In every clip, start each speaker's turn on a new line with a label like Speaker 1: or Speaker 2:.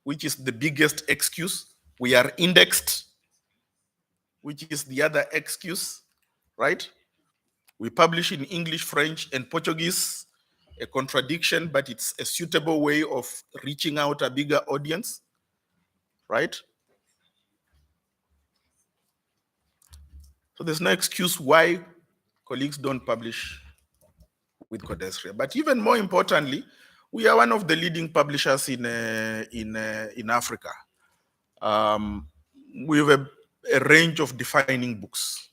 Speaker 1: which is the biggest excuse. We are indexed, which is the other excuse, right? We publish in English, French, and Portuguese, a contradiction, but it's a suitable way of reaching out a bigger audience, right? So there's no excuse why colleagues don't publish with CODESRIA. But even more importantly, we are one of the leading publishers in Africa. We have a range of defining books.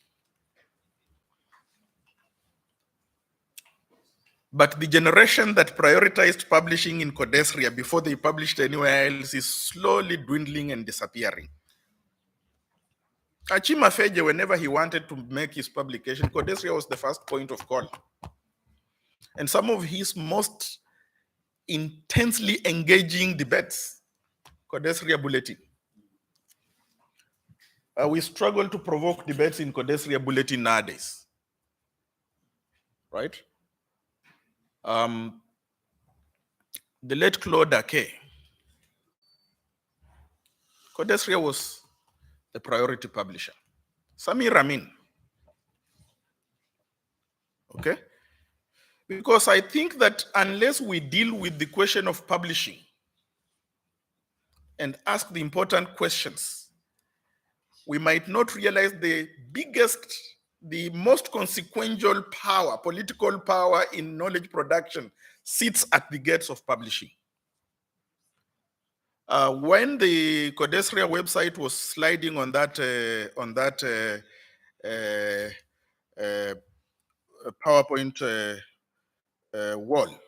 Speaker 1: But the generation that prioritized publishing in CODESRIA before they published anywhere else is slowly dwindling and disappearing. Achima Feje, whenever he wanted to make his publication, CODESRIA was the first point of call. And some of his most intensely engaging debates, CODESRIA Bulletin. We struggle to provoke debates in CODESRIA Bulletin nowadays, right? The late Claude Ake, CODESRIA was the priority publisher. Samir Amin, okay? Because I think that unless we deal with the question of publishing and ask the important questions, we might not realize the biggest, the most consequential power, political power in knowledge production sits at the gates of publishing. When the CODESRIA website was sliding on that PowerPoint wall,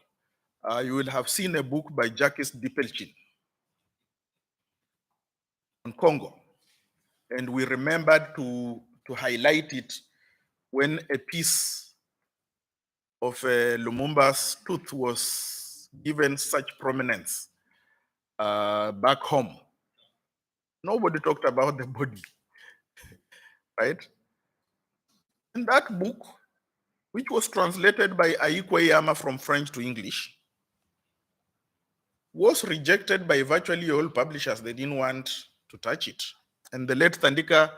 Speaker 1: you will have seen a book by Jacques Dipelchin on Congo. And we remembered to highlight it when a piece of Lumumba's tooth was given such prominence back home. Nobody talked about the body, right? And that book, which was translated by Aikwe Yama from French to English, was rejected by virtually all publishers. They didn't want to touch it. And the late Thandika,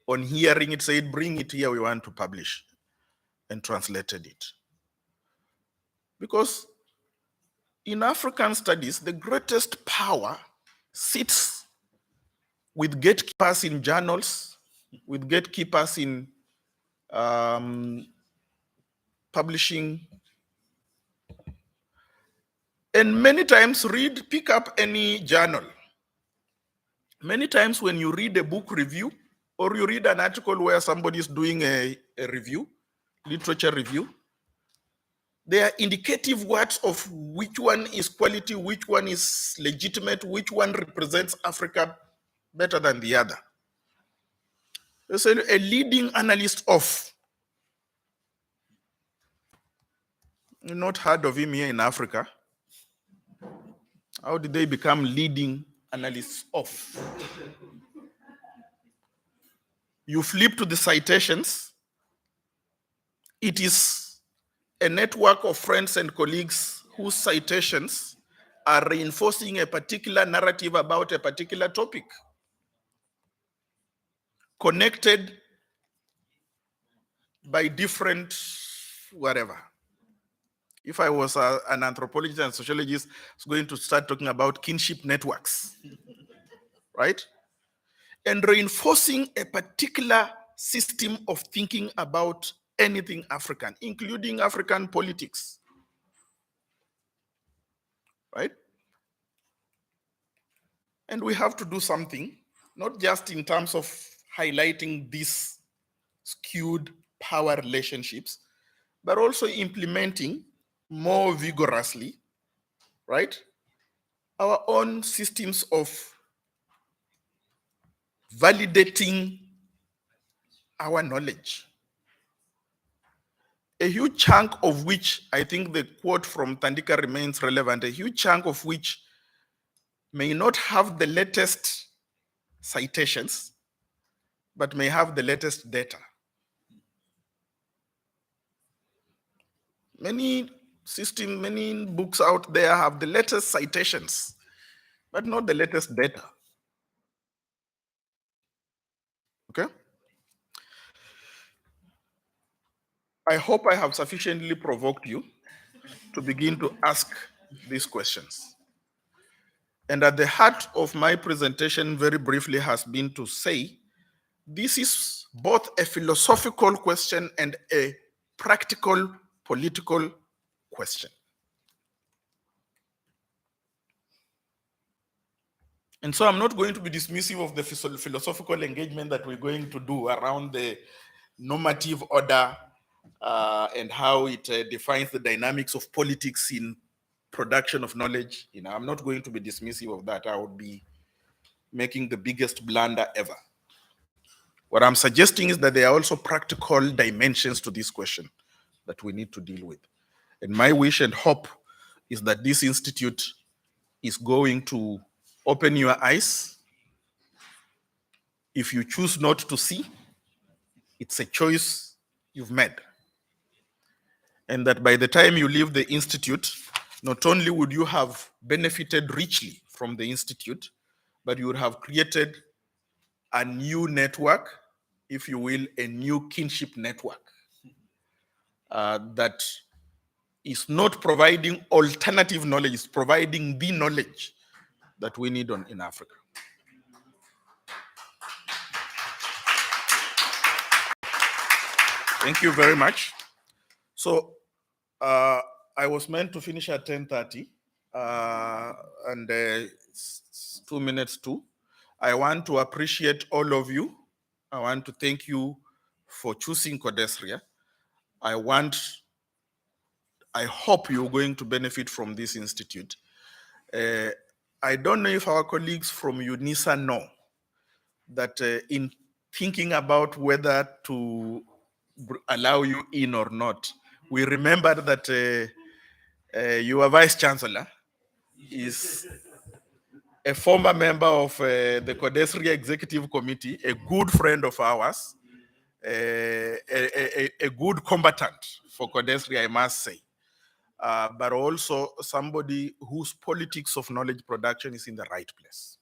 Speaker 1: on hearing it, said, bring it here, we want to publish, and translated it. Because in African studies, the greatest power sits with gatekeepers in journals, with gatekeepers in publishing. And many times pick up any journal. Many times when you read a book review or you read an article where somebody is doing a review, literature review, there are indicative words of which one is quality, which one is legitimate, which one represents Africa better than the other. There's a leading analyst of, you've not heard of him here in Africa. How did they become leading analysts of? You flip to the citations. It is a network of friends and colleagues whose citations are reinforcing a particular narrative about a particular topic, connected by different whatever. If I was an anthropologist and sociologist, I was going to start talking about kinship networks, right? And reinforcing a particular system of thinking about anything African, including African politics, right? And we have to do something, not just in terms of highlighting these skewed power relationships, but also implementing more vigorously, right, our own systems of validating our knowledge. A huge chunk of which, I think the quote from Thandika remains relevant, a huge chunk of which may not have the latest citations, but may have the latest data. Many systems, many books out there have the latest citations, but not the latest data. Okay? I hope I have sufficiently provoked you to begin to ask these questions. And at the heart of my presentation, very briefly, has been to say this is both a philosophical question and a practical political question. And so I'm not going to be dismissive of the philosophical engagement that we're going to do around the normative order and how it defines the dynamics of politics in production of knowledge. I'm not going to be dismissive of that. I would be making the biggest blunder ever. What I'm suggesting is that there are also practical dimensions to this question that we need to deal with. And my wish and hope is that this institute is going to open your eyes. If you choose not to see, it's a choice you've made. And that by the time you leave the institute, not only would you have benefited richly from the institute, but you would have created a new network, if you will, a new kinship network that is not providing alternative knowledge, it's providing the knowledge that we need in Africa. Thank you very much. So I was meant to finish at 10:30, and it's 2 minutes to. I want to appreciate all of you. I want to thank you for choosing CODESRIA. I hope you're going to benefit from this institute. I don't know if our colleagues from UNISA know that in thinking about whether to allow you in or not, we remembered that your vice chancellor is a former member of the CODESRIA Executive Committee, a good friend of ours, a good combatant for CODESRIA, I must say, but also somebody whose politics of knowledge production is in the right place,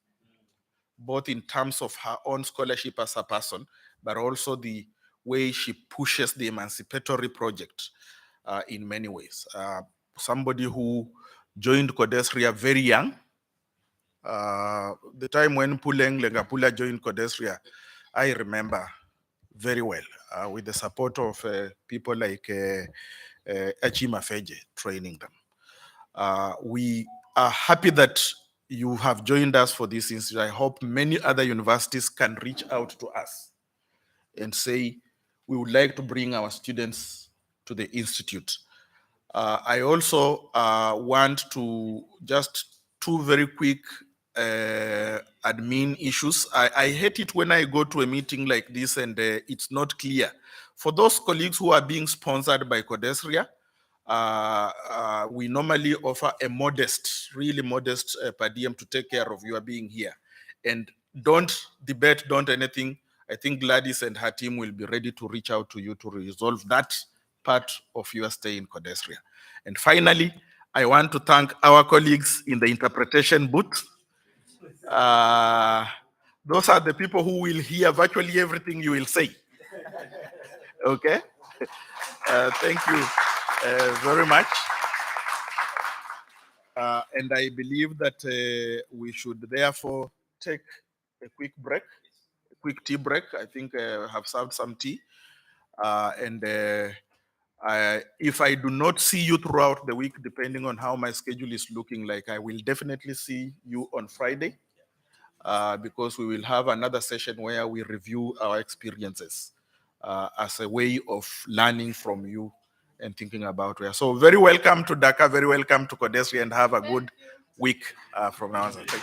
Speaker 1: both in terms of her own scholarship as a person, but also the way she pushes the emancipatory project in many ways. Somebody who joined CODESRIA very young. The time when Puleng Lengapula joined CODESRIA, I remember very well, with the support of people like Achima Feje training them. We are happy that you have joined us for this institute. I hope many other universities can reach out to us and say, we would like to bring our students to the institute. I also want to just two very quick admin issues. I hate it when I go to a meeting like this and it's not clear. For those colleagues who are being sponsored by CODESRIA, we normally offer a modest, really modest per diem to take care of your being here. And don't debate, don't anything. I think Gladys and her team will be ready to reach out to you to resolve that part of your stay in CODESRIA. And finally, I want to thank our colleagues in the interpretation booth. Those are the people who will hear virtually everything you will say. Okay? Thank you very much. And I believe that we should therefore take a quick break, a quick tea break. I think I have served some tea. If I do not see you throughout the week, depending on how my schedule is looking like, I will definitely see you on Friday, because we will have another session where we review our experiences as a way of learning from you and thinking about where. So very welcome to Dhaka, very welcome to CODESRIA, and have a good week from now on. Thank you.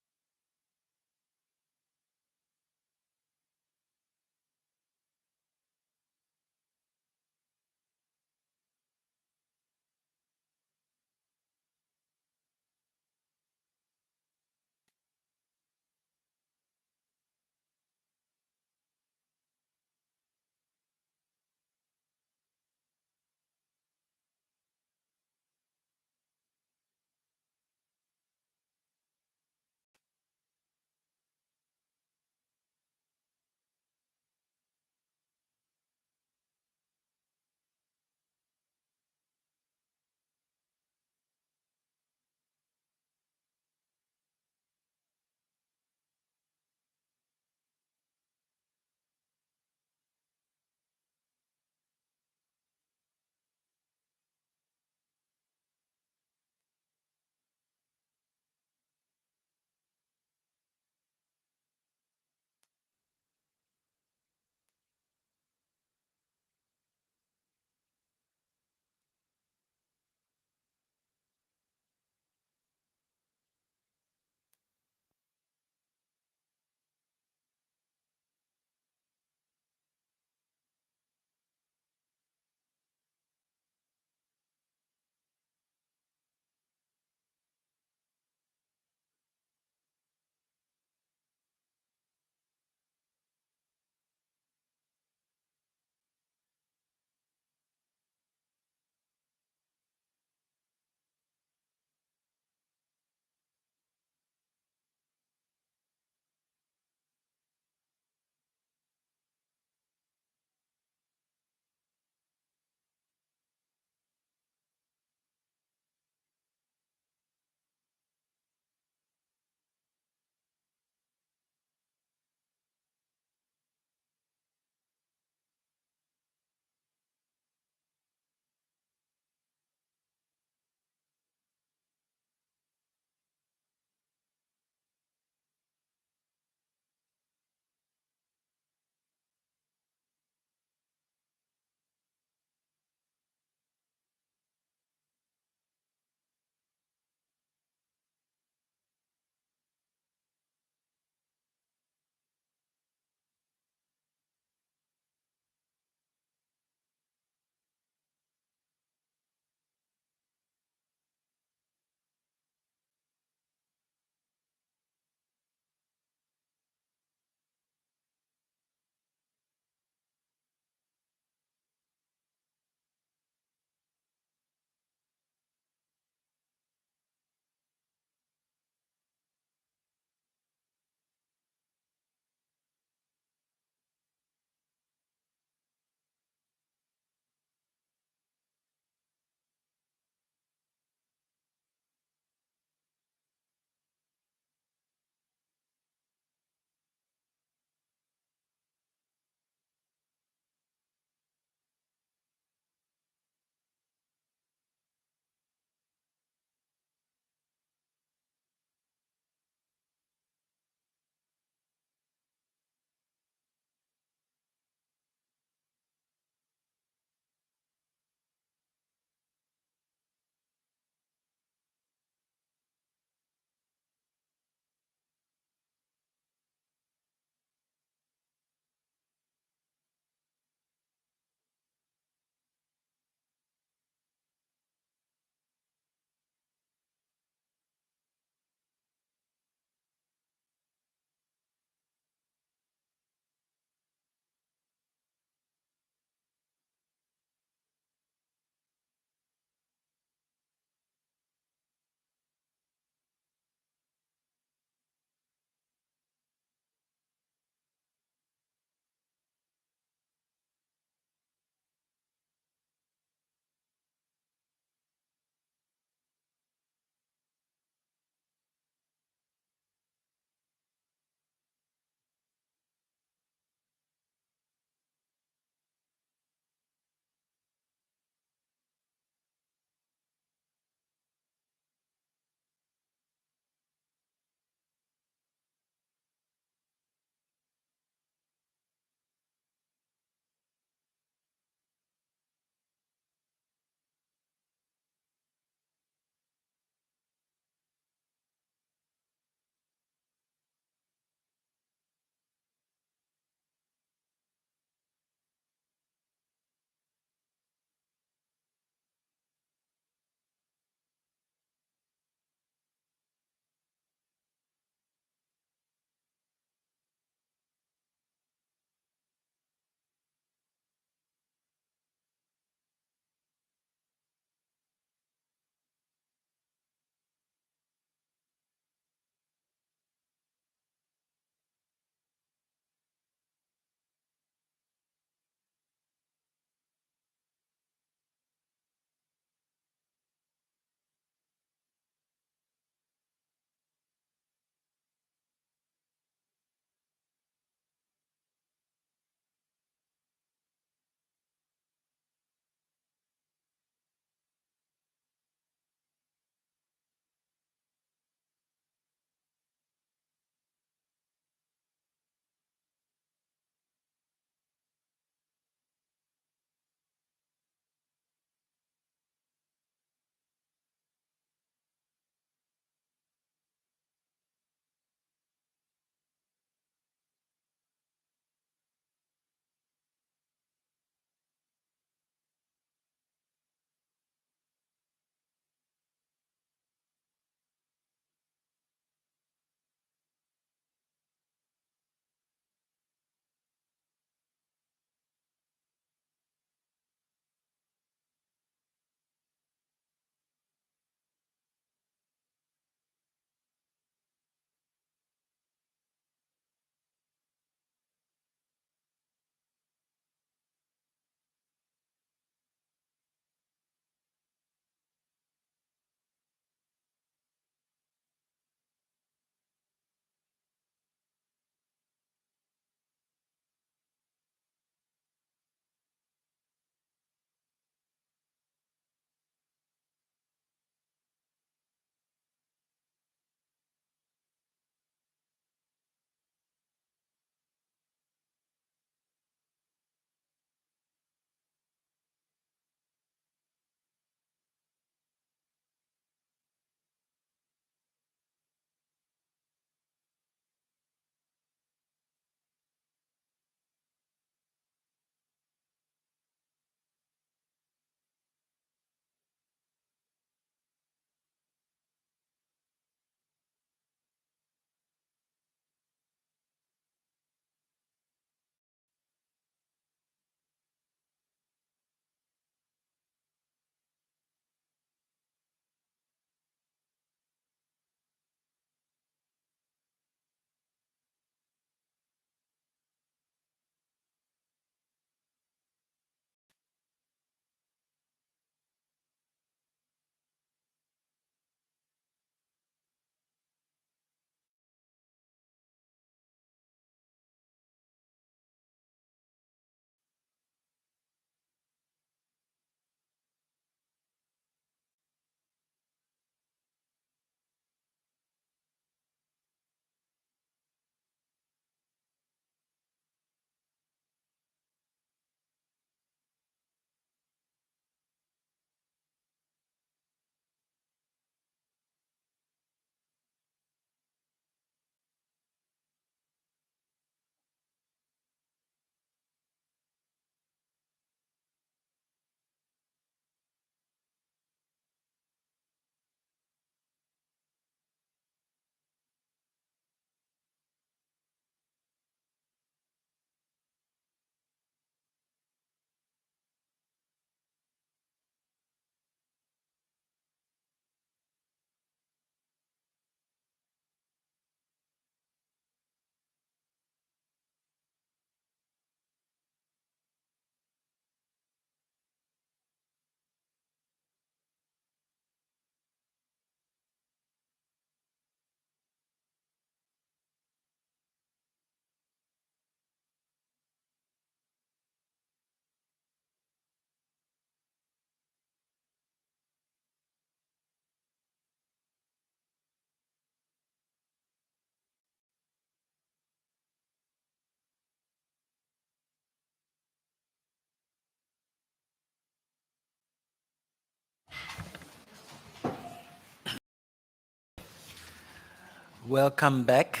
Speaker 2: Welcome back.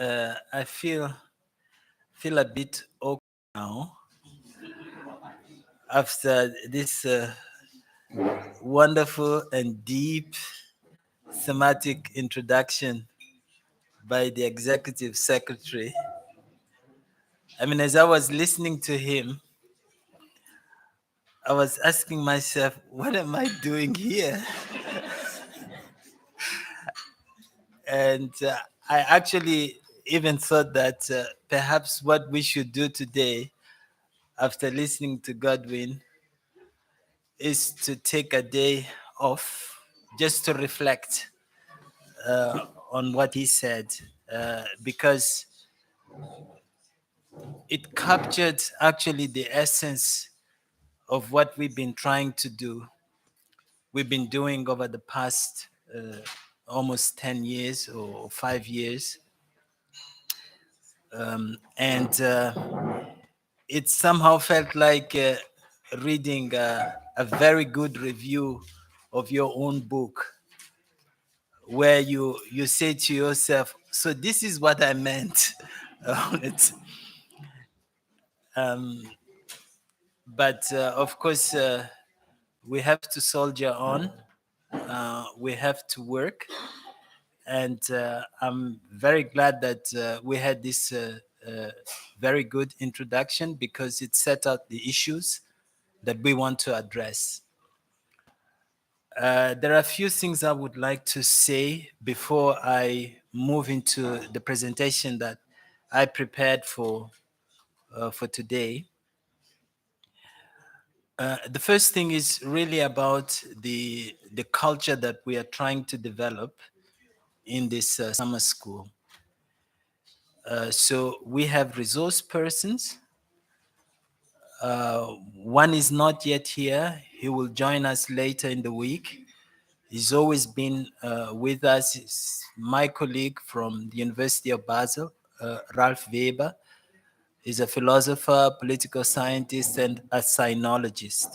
Speaker 2: I feel a bit awkward now after this wonderful and deep thematic introduction by the executive secretary. I mean, as I was listening to him, I was asking myself, what am I doing here? And I actually even thought that perhaps what we should do today, after listening to Godwin, is to take a day off just to reflect on what he said, because it captured actually the essence of what we've been trying to do. We've been doing over the past almost 10 years or 5 years. And it somehow felt like reading a very good review of your own book, where you say to yourself, so this is what I meant on it. But of course, we have to soldier on. We have to work. And I'm very glad that we had this very good introduction, because it set out the issues that we want to address. There are a few things I would like to say before I move into the presentation that I prepared for today. The first thing is really about the culture that we are trying to develop in this summer school. So we have resource persons. One is not yet here. He will join us later in the week. He's always been with us. He's my colleague from the University of Basel, Ralph Weber. He's a philosopher, political scientist, and a sinologist.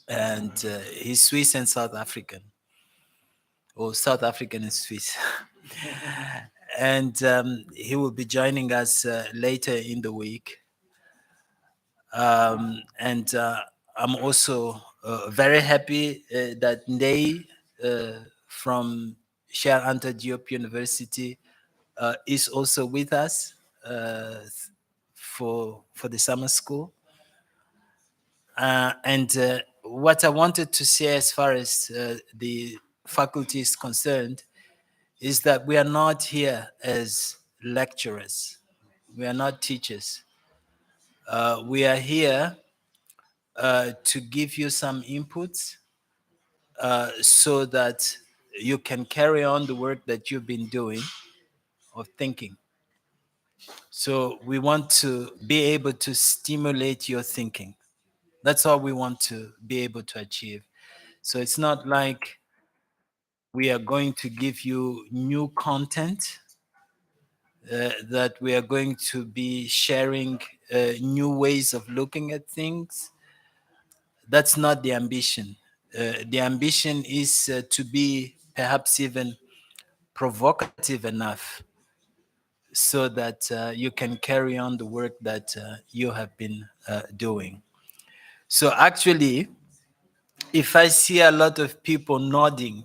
Speaker 2: And he's Swiss and South African, or South African and Swiss. And he will be joining us later in the week. And I'm also very happy that Ndei from Cheikh Anta Diop University is also with us for the summer school. And what I wanted to say as far as the faculty is concerned is that we are not here as lecturers. We are not teachers. We are here to give you some inputs so that you can carry on the work that you've been doing or thinking. So we want to be able to stimulate your thinking. That's all we want to be able to achieve. So it's not like we are going to give you new content, that we are going to be sharing new ways of looking at things. That's not the ambition. The ambition is to be perhaps even provocative enough so that you can carry on the work that you have been doing. So actually, if I see a lot of people nodding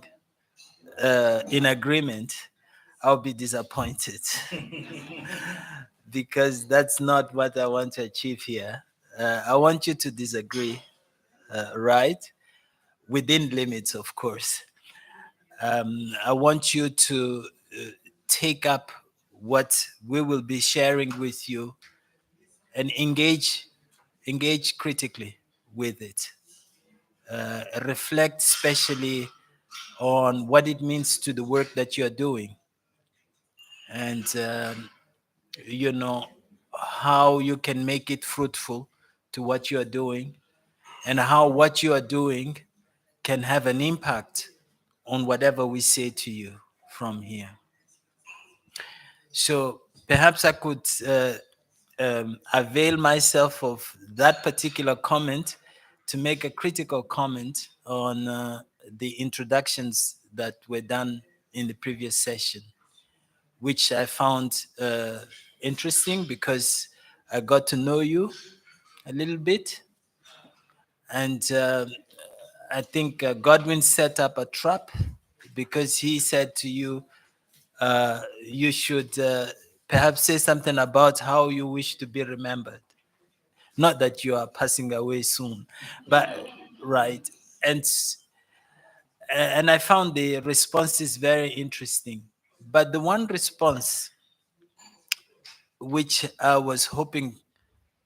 Speaker 2: in agreement, I'll be disappointed because that's not what I want to achieve here. I want you to disagree, right? Within limits, of course. I want you to take up what we will be sharing with you and engage critically with it. Reflect especially on what it means to the work that you're doing, and you know, how you can make it fruitful to what you are doing, and how what you are doing can have an impact on whatever we say to you from here. So perhaps I could avail myself of that particular comment to make a critical comment on the introductions that were done in the previous session, which I found interesting because I got to know you a little bit. And I think Godwin set up a trap because he said to you, you should perhaps say something about how you wish to be remembered. Not that you are passing away soon, but right. And and I found the responses very interesting. But the one response which I was hoping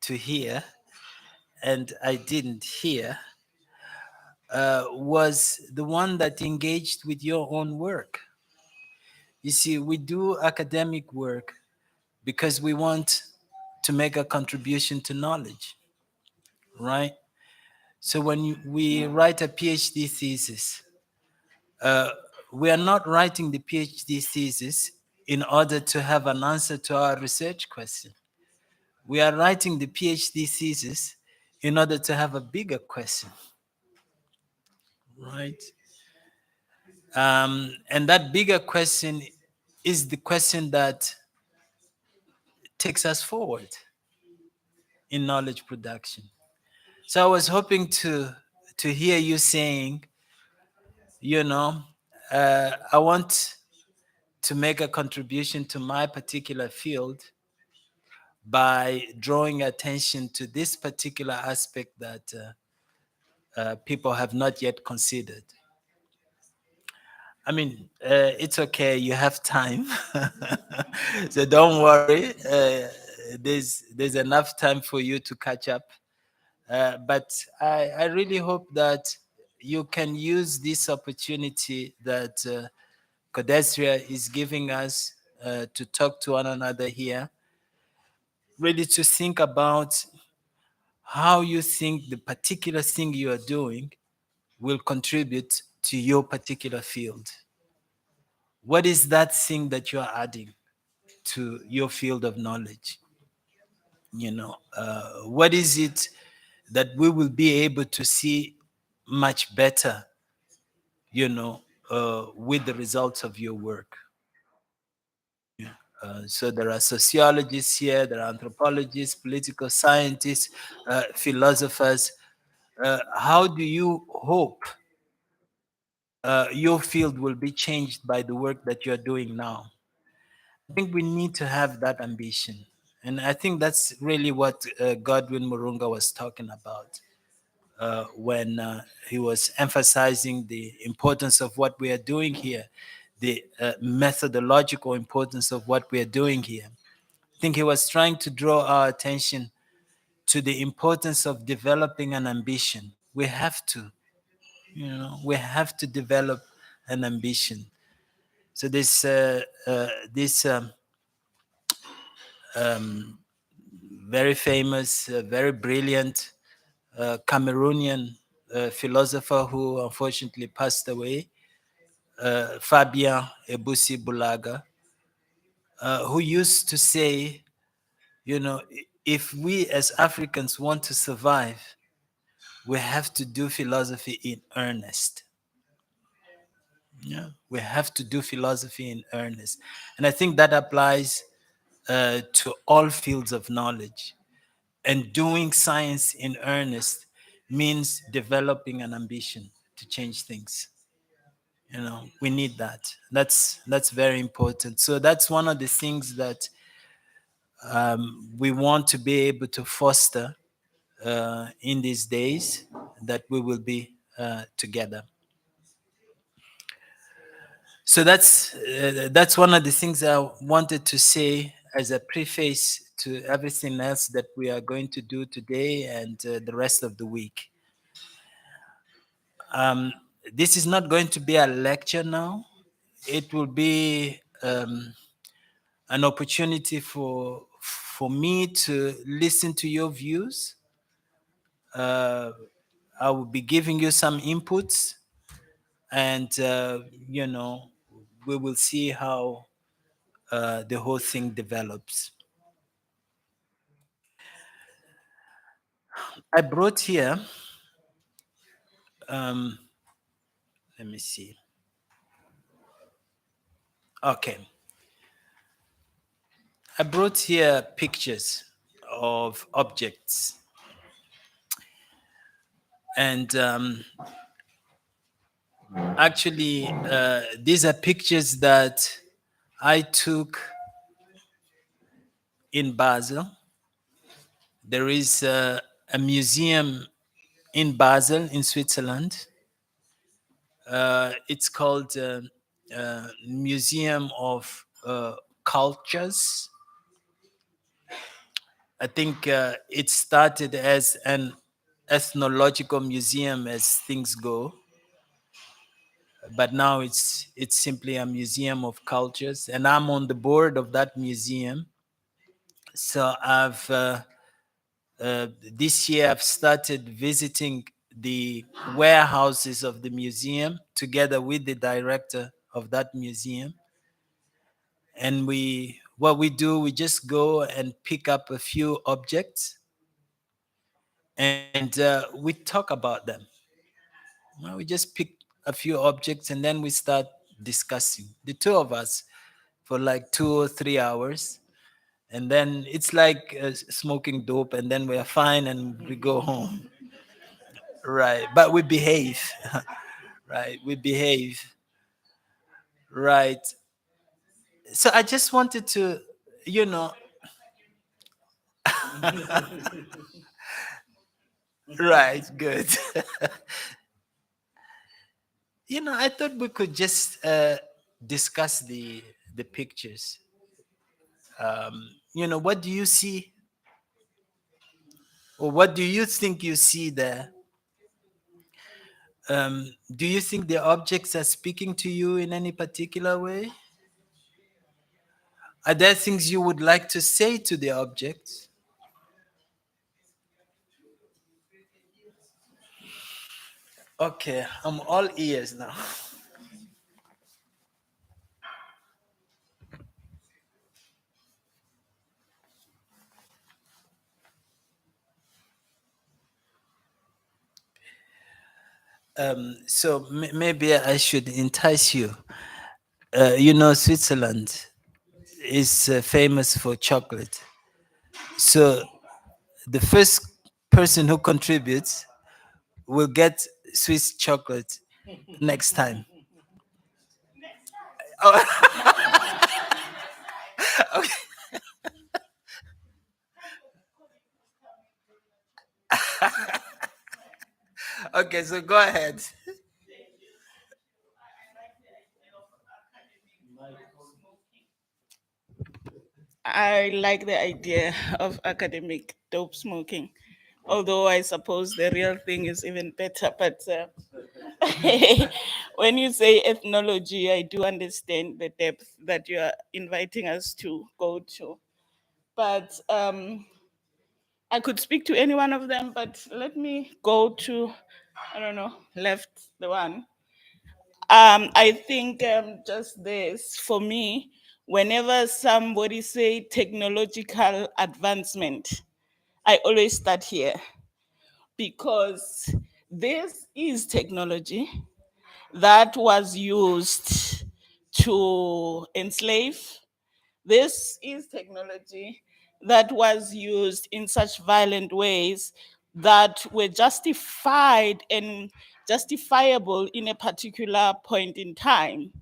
Speaker 2: to hear and I didn't hear was the one that engaged with your own work. You see, we do academic work because we want to make a contribution to knowledge, right? So when we write a PhD thesis, uh, we are not writing the PhD thesis in order to have an answer to our research question. We are writing the PhD thesis in order to have a bigger question, right? And that bigger question is the question that takes us forward in knowledge production. So I was hoping to hear you saying, you know, I want to make a contribution to my particular field by drawing attention to this particular aspect that people have not yet considered. I mean, it's okay. You have time, so don't worry. There's enough time for you to catch up. But I really hope that you can use this opportunity that CODESRIA is giving us to talk to one another here, really to think about how you think the particular thing you are doing will contribute to your particular field. What is that thing that you are adding to your field of knowledge? What is it that we will be able to see much better, with the results of your work? So there are sociologists here, there are anthropologists, political scientists, philosophers. How do you hope your field will be changed by the work that you're doing now? I think we need to have that ambition. And I think that's really what Godwin Murunga was talking about when he was emphasizing the importance of what we are doing here, the methodological importance of what we are doing here. I think he was trying to draw our attention to the importance of developing an ambition. We have to, we have to develop an ambition. So this very famous, very brilliant Cameroonian philosopher who unfortunately passed away, Fabien Ebusi Bulaga, who used to say, if we as Africans want to survive, we have to do philosophy in earnest. Yeah, we have to do philosophy in earnest. And I think that applies to all fields of knowledge. And doing science in earnest means developing an ambition to change things. We need that. That's very important. So that's one of the things that we want to be able to foster in these days that we will be together. So that's one of the things I wanted to say as a preface to everything else that we are going to do today and the rest of the week. This is not going to be a lecture now. It will be an opportunity for me to listen to your views. I will be giving you some inputs, and we will see how the whole thing develops. I brought here let me see. Okay. I brought here pictures of objects. And actually, these are pictures that I took in Basel. There is a museum in Basel, in Switzerland. It's called Museum of Cultures. I think it started as an ethnological museum as things go, but now it's simply a museum of cultures, and I'm on the board of that museum. So I've this year I've started visiting the warehouses of the museum together with the director of that museum. And what we do, we just go and pick up a few objects and we talk about them. Well, we just pick a few objects and then we start discussing, the two of us, for like 2 or 3 hours. And then it's like smoking dope, and then we are fine and we go home. Right. But we behave. Right. We behave. Right. So I just wanted to, you know, right. Good. I thought we could just discuss the pictures. What do you see, or what do you think you see there? Do you think the objects are speaking to you in any particular way? Are there things you would like to say to the objects? Okay, I'm all ears now. So maybe I should entice you. Switzerland is famous for chocolate. So the first person who contributes will get Swiss chocolate next time. Okay. Okay, so go ahead.
Speaker 3: I like the idea of academic dope smoking, although I suppose the real thing is even better. But when you say ethnology, I do understand the depth that you are inviting us to go to. But I could speak to any one of them, but let me go to, I don't know, left the one. I think just this for me, whenever somebody say technological advancement, I always start here because this is technology that was used to enslave. This is technology that was used in such violent ways that were justified and justifiable in a particular point in time.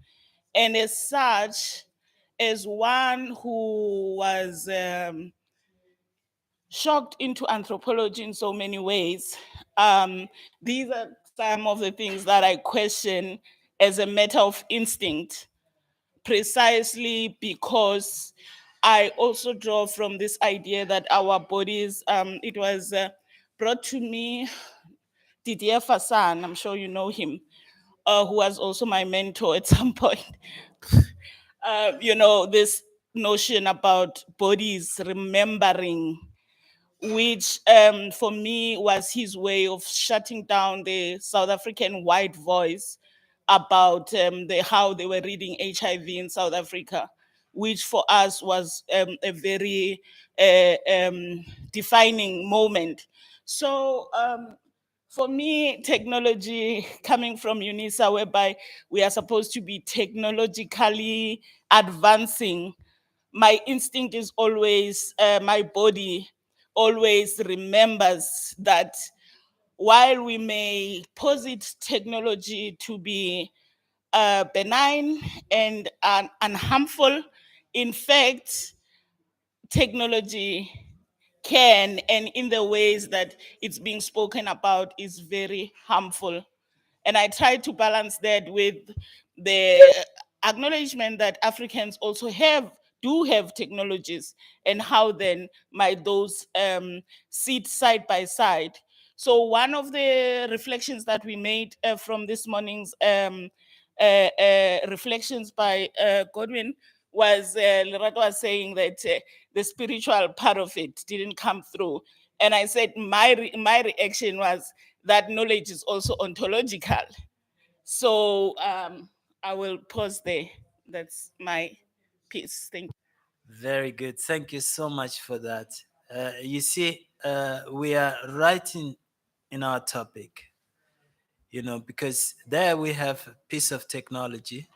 Speaker 3: And as such, as one who was shocked into anthropology in so many ways, these are some of the things that I question as a matter of instinct, precisely because I also draw from this idea that our bodies, it was brought to me, Didier Fassan, I'm sure you know him, who was also my mentor at some point. This notion about bodies remembering, which for me was his way of shutting down the South African white voice about how they were reading HIV in South Africa, which for us was a very defining moment. So For me, technology coming from UNISA, whereby we are supposed to be technologically advancing, my instinct is always, my body always remembers that while we may posit technology to be benign and unharmful, in fact, technology can, and in the ways that it's being spoken about, is very harmful. And I try to balance that with the acknowledgement that Africans also do have technologies, and how then might those sit side by side. So one of the reflections that we made from this morning's reflections by Godwin was, Lerato was saying that the spiritual part of it didn't come through. And I said my reaction was that knowledge is also ontological. So I will pause there. That's my piece. Thank you.
Speaker 2: Very good. Thank you so much for that. You see, we are right in our topic, because there we have a piece of technology.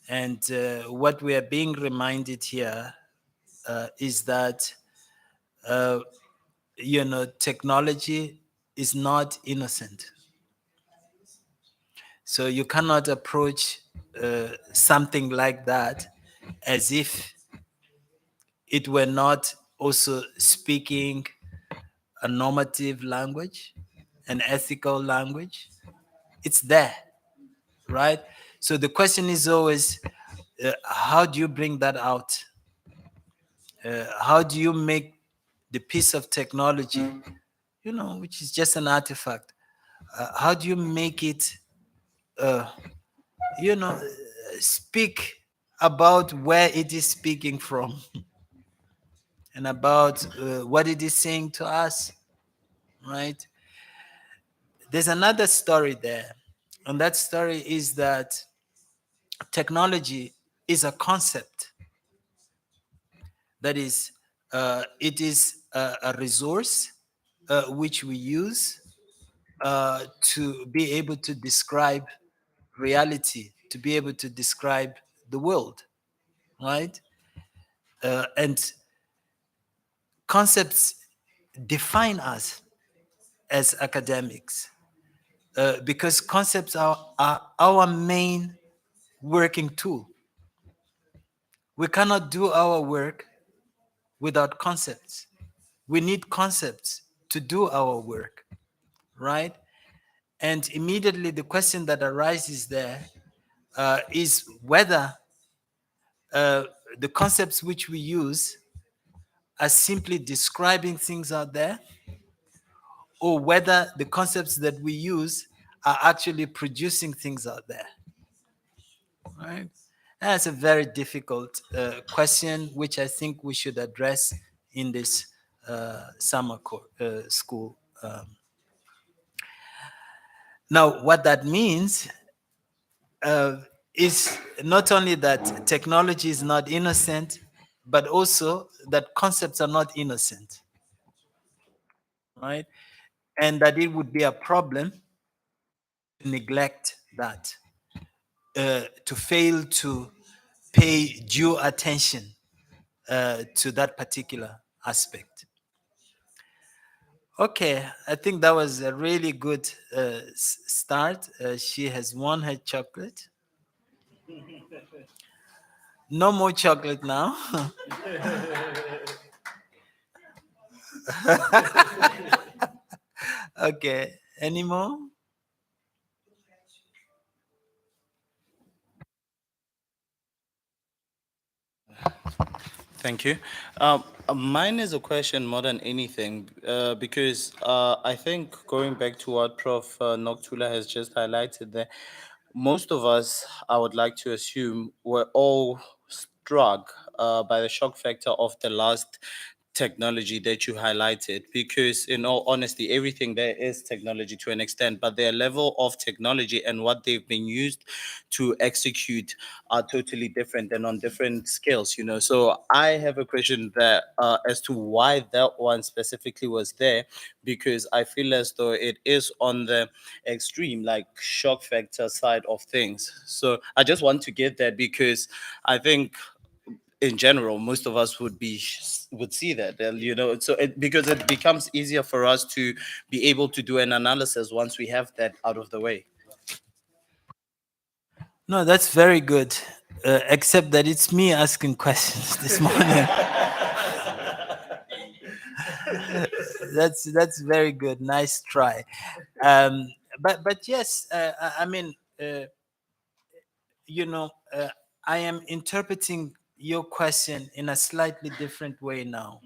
Speaker 2: And what we are being reminded here is that, technology is not innocent. So you cannot approach something like that as if it were not also speaking a normative language, an ethical language. It's there, right? So the question is always, how do you bring that out? How do you make the piece of technology, which is just an artifact, how do you make it, speak about where it is speaking from and about what it is saying to us, right? There's another story there, and that story is that technology is a concept. That is, it is a resource which we use to be able to describe reality, to be able to describe the world, right? And concepts define us as academics because concepts are our main working tool. We cannot do our work without concepts. We need concepts to do our work, right? And immediately the question that arises there is whether the concepts which we use are simply describing things out there, or whether the concepts that we use are actually producing things out there, right? That's a very difficult question, which I think we should address in this summer school. Now, what that means is not only that technology is not innocent, but also that concepts are not innocent, right? And that it would be a problem to neglect that, to fail to pay due attention to that particular aspect. Okay, I think that was a really good start. She has won her chocolate. No more chocolate now. Okay, any more?
Speaker 4: Thank you. Mine is a question more than anything, because I think going back to what Prof. Noktula has just highlighted there, most of us, I would like to assume, were all struck by the shock factor of the last technology that you highlighted, because in all honesty, everything there is technology to an extent, but their level of technology and what they've been used to execute are totally different and on different scales, you know. So I have a question that as to why that one specifically was there, because I feel as though it is on the extreme, like shock factor side of things. So I just want to get that, because I think in general most of us would see that, you know, so because it becomes easier for us to be able to do an analysis once we have that out of the way.
Speaker 2: No, that's very good. Except that it's me asking questions this morning. That's very good. Nice try. But yes, I mean, you know, I am interpreting your question in a slightly different way now.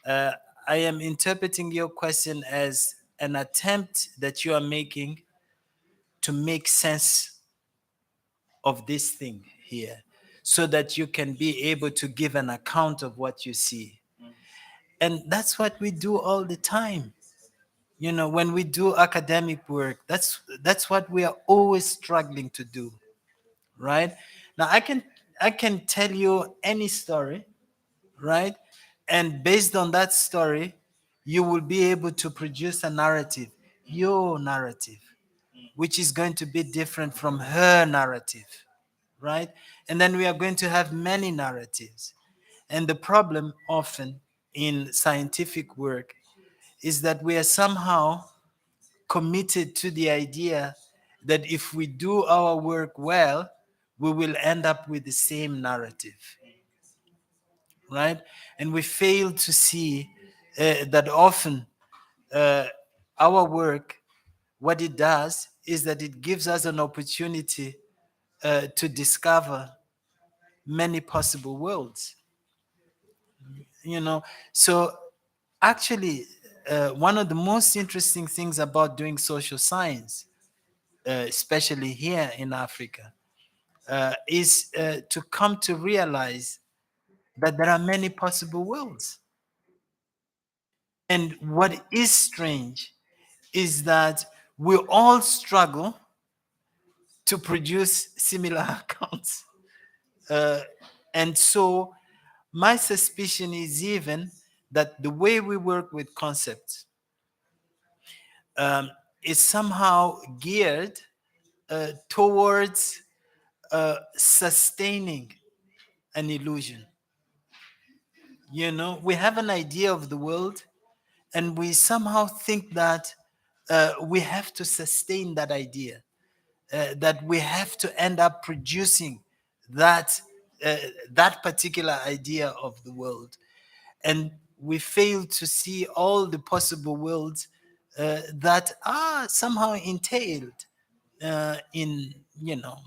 Speaker 2: I am interpreting your question as an attempt that you are making to make sense of this thing here, so that you can be able to give an account of what you see. And that's what we do all the time. You know, when we do academic work, that's what we are always struggling to do, right? Now I can tell you any story, right? And based on that story, you will be able to produce a narrative, your narrative, which is going to be different from her narrative, right? And then we are going to have many narratives. And the problem often in scientific work is that we are somehow committed to the idea that if we do our work well, we will end up with the same narrative, right? And we fail to see that often our work, what it does is that it gives us an opportunity to discover many possible worlds. You know, so actually, one of the most interesting things about doing social science, especially here in Africa, is to come to realize that there are many possible worlds. And what is strange is that we all struggle to produce similar accounts. And so my suspicion is even that the way we work with concepts is somehow geared towards sustaining an illusion. You know, we have an idea of the world, and we somehow think that we have to sustain that idea, that we have to end up producing that that particular idea of the world, and we fail to see all the possible worlds that are somehow entailed in, you know,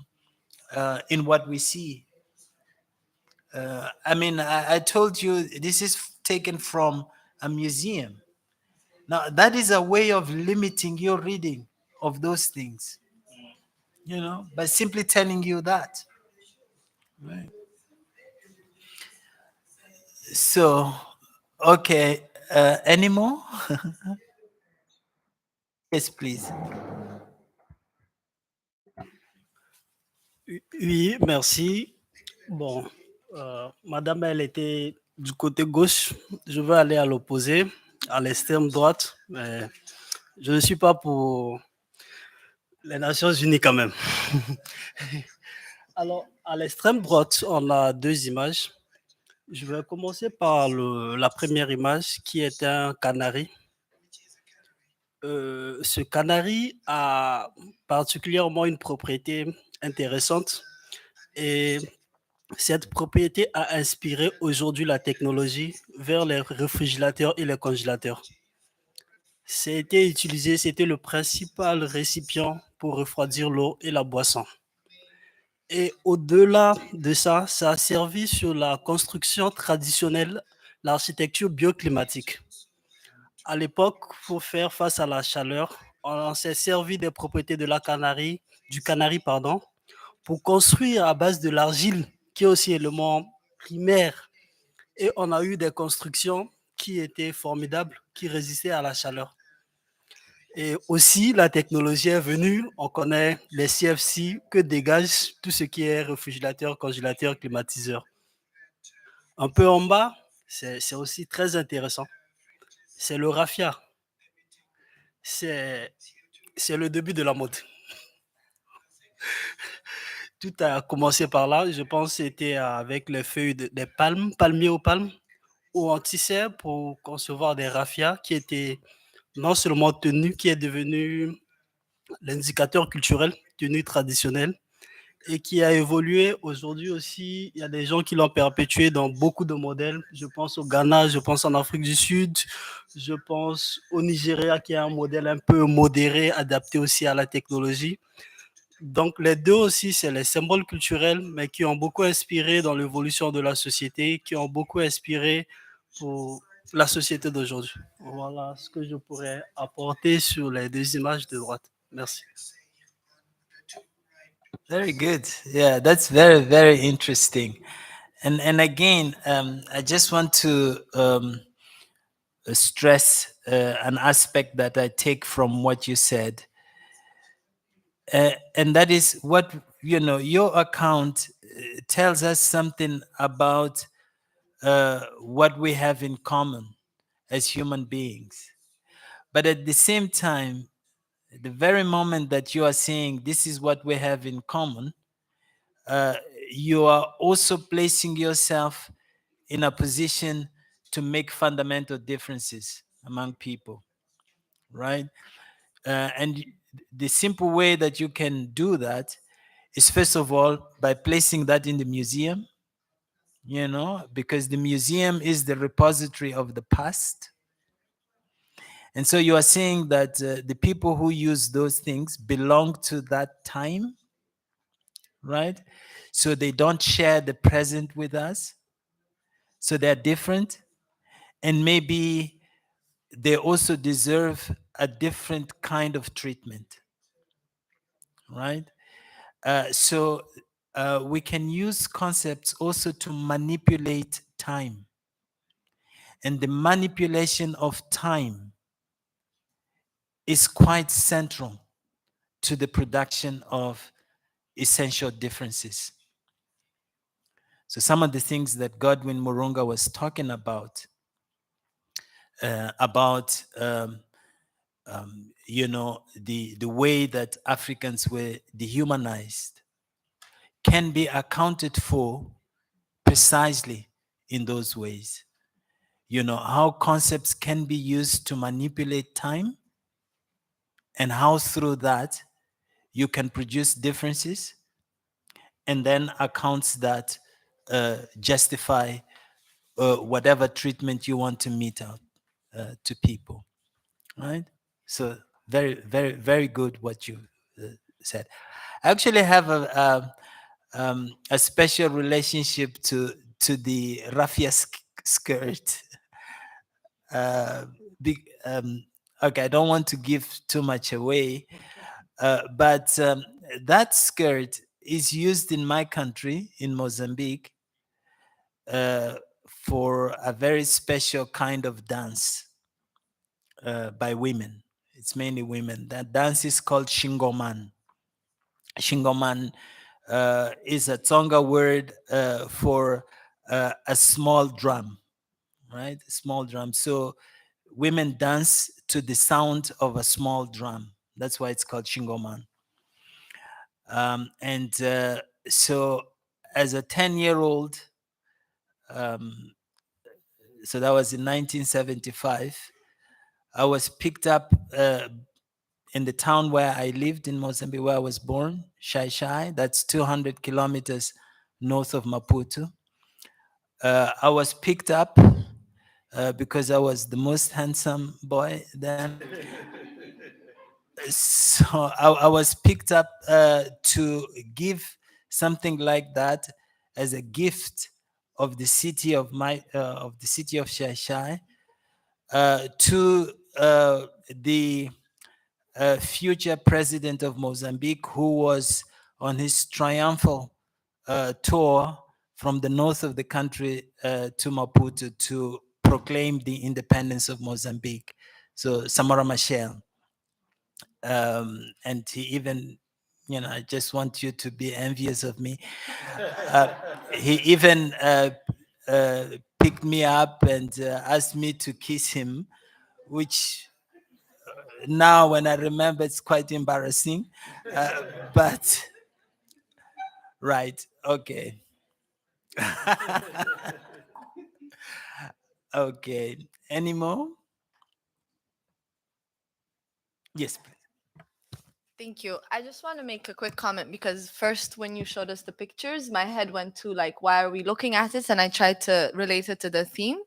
Speaker 2: in what we see. I mean, I told you this is taken from a museum. Now, that is a way of limiting your reading of those things, you know, by simply telling you that. Right. So, okay, any more? Yes, please.
Speaker 5: Oui, merci. Bon, madame, elle était du côté gauche. Je veux aller à l'opposé, à l'extrême droite. Mais je ne suis pas pour les Nations Unies quand même. Alors, à l'extrême droite, on a deux images. Je vais commencer par la première image qui est un canari. Ce canari a particulièrement une propriété intéressante et cette propriété a inspiré aujourd'hui la technologie vers les réfrigérateurs et les congélateurs. C'était utilisé, c'était le principal récipient pour refroidir l'eau et la boisson. Et au-delà de ça, ça a servi sur la construction traditionnelle, l'architecture bioclimatique. À l'époque, pour faire face à la chaleur, on s'est servi des propriétés de du canari, pour construire à base de l'argile, qui est aussi élément primaire Et on a eu des constructions qui étaient formidables, qui résistaient à la chaleur. Et aussi, la technologie est venue. On connaît les CFC que dégage tout ce qui est réfrigérateur, congélateur, climatiseur. Un peu en bas, c'est aussi très intéressant. C'est le raffia. C'est le début de la mode. Tout a commencé par là. Je pense que c'était avec les feuilles des palmes, palmiers aux palmes, où on tissait pour concevoir des raffias qui étaient non seulement tenus, qui est devenu l'indicateur culturel, tenue traditionnelle, et qui a évolué aujourd'hui aussi. Il y a des gens qui l'ont perpétué dans beaucoup de modèles. Je pense au Ghana, je pense en Afrique du Sud, je pense au Nigeria qui a un modèle un peu modéré, adapté aussi à la technologie. Donc les deux aussi, c'est les symboles culturels, mais qui ont beaucoup inspiré dans l'évolution de la société, qui ont beaucoup inspiré pour la société d'aujourd'hui. Voilà ce que je pourrais apporter sur les deux images de droite. Merci.
Speaker 2: Very good. Yeah, that's very, very interesting. And again, I just want to stress an aspect that I take from what you said. And that is what, your account tells us something about what we have in common as human beings. But at the same time, the very moment that you are saying this is what we have in common, you are also placing yourself in a position to make fundamental differences among people, right? And the simple way that you can do that is, first of all, by placing that in the museum, because the museum is the repository of the past. And so you are saying that the people who use those things belong to that time, right? So they don't share the present with us. So they're different. And maybe they also deserve a different kind of treatment, right? So we can use concepts also to manipulate time. And the manipulation of time is quite central to the production of essential differences. So some of the things that Godwin Murunga was talking about the way that Africans were dehumanized can be accounted for precisely in those ways. How concepts can be used to manipulate time, and how through that you can produce differences, and then accounts that justify whatever treatment you want to mete out to people, right? So very, very, very good what you said. I actually have a special relationship to the raffia skirt. Okay, I don't want to give too much away, but that skirt is used in my country, in Mozambique, for a very special kind of dance by women. It's mainly women. That dance is called Shingoman. Shingoman is a Tonga word for a small drum, right? A small drum. So women dance to the sound of a small drum. That's why it's called Shingoman. And so as a 10-year-old, so that was in 1975, I was picked up in the town where I lived in Mozambique, where I was born, Shai. That's 200 kilometers north of Maputo. I was picked up because I was the most handsome boy then. So I was picked up to give something like that as a gift of the city of Shai to the future president of Mozambique, who was on his triumphal tour from the north of the country to Maputo to proclaim the independence of Mozambique. So Samora Machel. And he even, I just want you to be envious of me. He even picked me up and asked me to kiss him, which now when I remember, it's quite embarrassing. But, right, okay. Okay, any more? Yes, please.
Speaker 6: Thank you. I just want to make a quick comment because first, when you showed us the pictures, my head went to like, why are we looking at it? And I tried to relate it to the theme.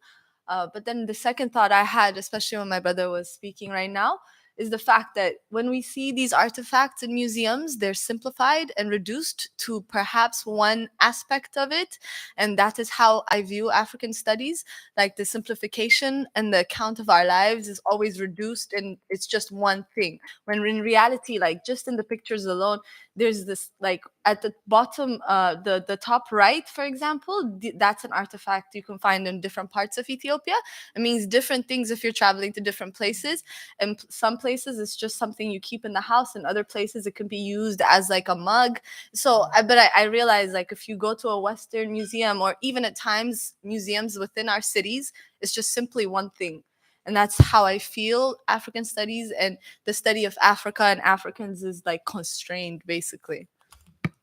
Speaker 6: But then the second thought I had, especially when my brother was speaking right now, is the fact that when we see these artifacts in museums, they're simplified and reduced to perhaps one aspect of it. And that is how I view African studies. Like the simplification and the account of our lives is always reduced and it's just one thing. When in reality, like just in the pictures alone, there's this like at the bottom, the top right, for example, that's an artifact you can find in different parts of Ethiopia. It means different things if you're traveling to different places. And some places it's just something you keep in the house, and other places it can be used as like a mug. So I realize like if you go to a Western museum or even at times museums within our cities, it's just simply one thing. And that's how I feel African studies and the study of Africa and Africans is like constrained, basically.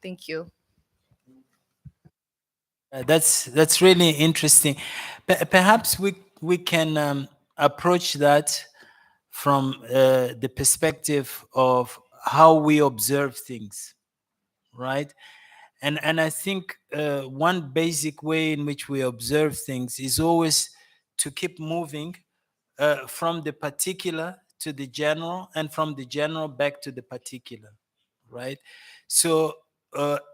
Speaker 6: Thank you.
Speaker 2: That's really interesting. Perhaps we can approach that from the perspective of how we observe things, right? And I think one basic way in which we observe things is always to keep moving from the particular to the general, and from the general back to the particular, right? So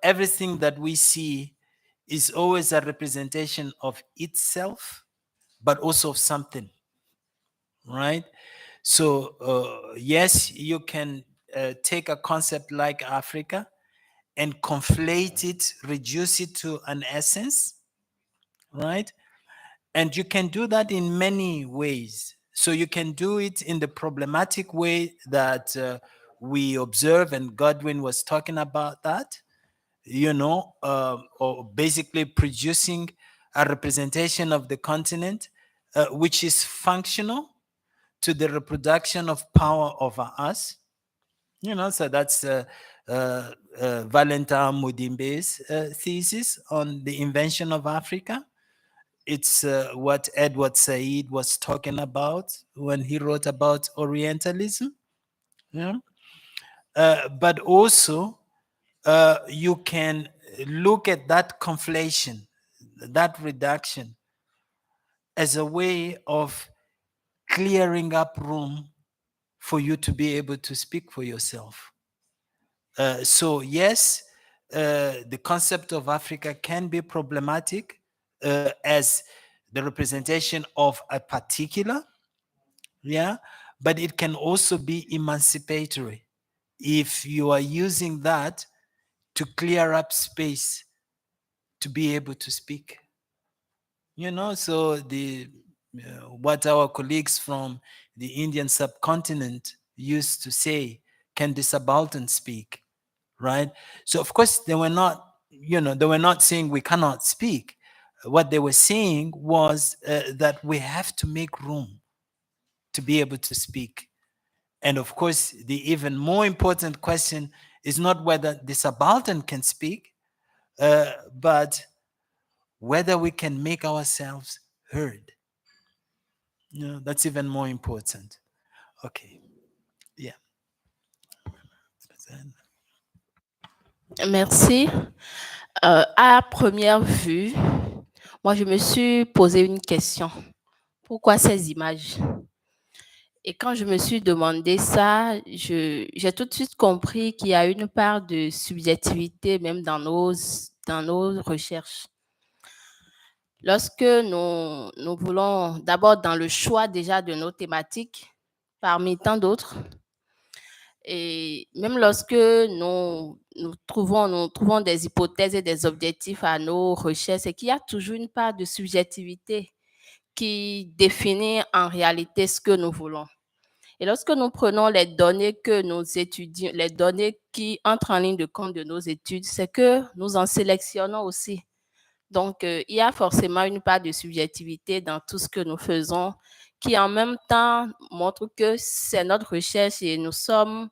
Speaker 2: everything that we see is always a representation of itself, but also of something, right? So yes, you can take a concept like Africa and conflate it, reduce it to an essence, right? And you can do that in many ways. So you can do it in the problematic way that we observe, and Godwin was talking about that, or basically producing a representation of the continent which is functional to the reproduction of power over us. So that's Valentin Mudimbe's thesis on the invention of Africa. It's what Edward Said was talking about when he wrote about Orientalism. But also, you can look at that conflation, that reduction, as a way of clearing up room for you to be able to speak for yourself. So yes, the concept of Africa can be problematic as the representation of a particular, but it can also be emancipatory if you are using that to clear up space to be able to speak. So what our colleagues from the Indian subcontinent used to say, can the subaltern speak, right? So of course they were not saying we cannot speak. What they were saying was that we have to make room to be able to speak. And of course, the even more important question is not whether the subaltern can speak, but whether we can make ourselves heard. That's even more important. Okay. Yeah.
Speaker 7: Merci. À première vue, moi, je me suis posé une question. Pourquoi ces images? Et quand je me suis demandé ça, j'ai tout de suite compris qu'il y a une part de subjectivité même dans nos recherches. Lorsque nous voulons, d'abord dans le choix déjà de nos thématiques, parmi tant d'autres, Et même lorsque nous trouvons des hypothèses et des objectifs à nos recherches, c'est qu'il y a toujours une part de subjectivité qui définit en réalité ce que nous voulons. Et lorsque nous prenons les données que nous étudions, les données qui entrent en ligne de compte de nos études, c'est que nous en sélectionnons aussi. Donc, il y a forcément une part de subjectivité dans tout ce que nous faisons qui en même temps montre que c'est notre recherche et nous sommes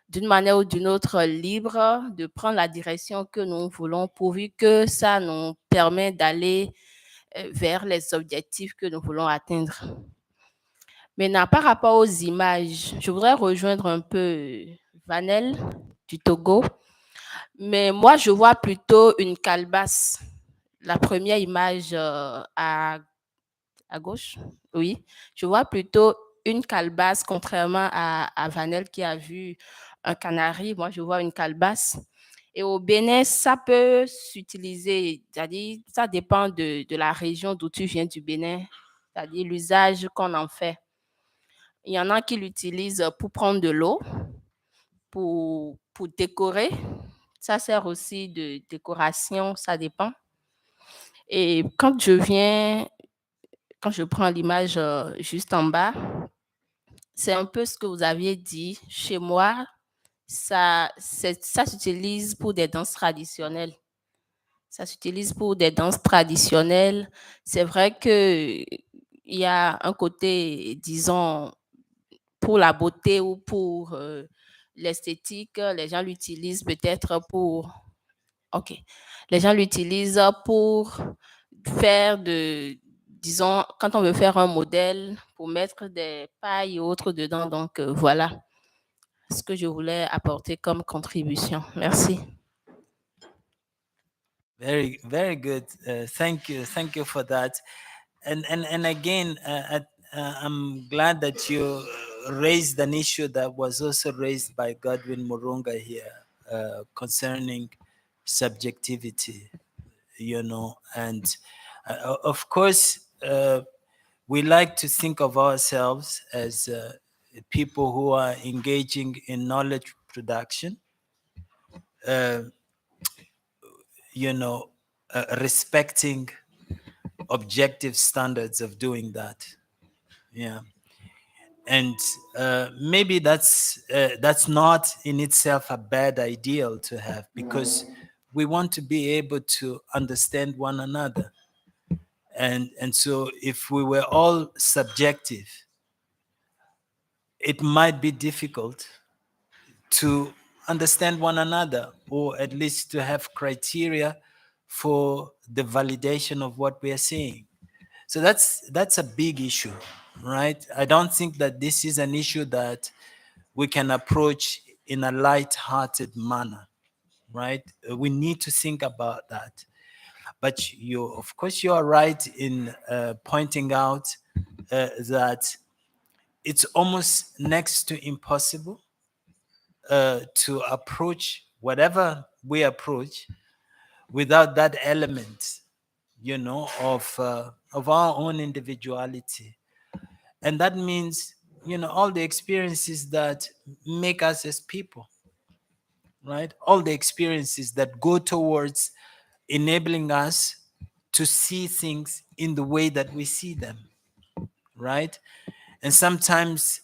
Speaker 7: d'une manière ou d'une autre libres de prendre la direction que nous voulons pourvu que ça nous permet d'aller vers les objectifs que nous voulons atteindre. Maintenant, par rapport aux images, je voudrais rejoindre un peu Vanel du Togo, mais moi, je vois plutôt une calebasse. La première image à gauche, oui, je vois plutôt une calebasse, contrairement à Vanel qui a vu un canari, moi, je vois une calebasse. Et au Bénin, ça peut s'utiliser, c'est-à-dire, ça dépend de la région d'où tu viens du Bénin, c'est-à-dire l'usage qu'on en fait. Il y en a qui l'utilisent pour prendre de l'eau, pour décorer. Ça sert aussi de décoration, ça dépend. Et quand je prends l'image juste en bas, c'est un peu ce que vous aviez dit. Chez moi, ça s'utilise pour des danses traditionnelles. Ça s'utilise pour des danses traditionnelles. C'est vrai qu'il y a un côté, disons, pour la beauté ou pour l'esthétique. Les gens l'utilisent peut-être pour... OK. Les gens l'utilisent pour faire disons, quand on veut faire un modèle, pour mettre des pailles et autres dedans. Donc, voilà ce que je voulais apporter comme contribution. Merci.
Speaker 2: Very, very good. Thank you for that. And again, I'm glad that you raised an issue that was also raised by Godwin Murunga here concerning subjectivity, and of course, we like to think of ourselves as people who are engaging in knowledge production, respecting objective standards of doing that. Yeah. And maybe that's not in itself a bad ideal to have, because we want to be able to understand one another. And so if we were all subjective, it might be difficult to understand one another, or at least to have criteria for the validation of what we are saying. So that's a big issue, right? I don't think that this is an issue that we can approach in a light-hearted manner, right? We need to think about that. But of course, you are right in pointing out that it's almost next to impossible to approach whatever we approach without that element, of our own individuality. And that means, all the experiences that make us as people, right? All the experiences that go towards enabling us to see things in the way that we see them, right? And sometimes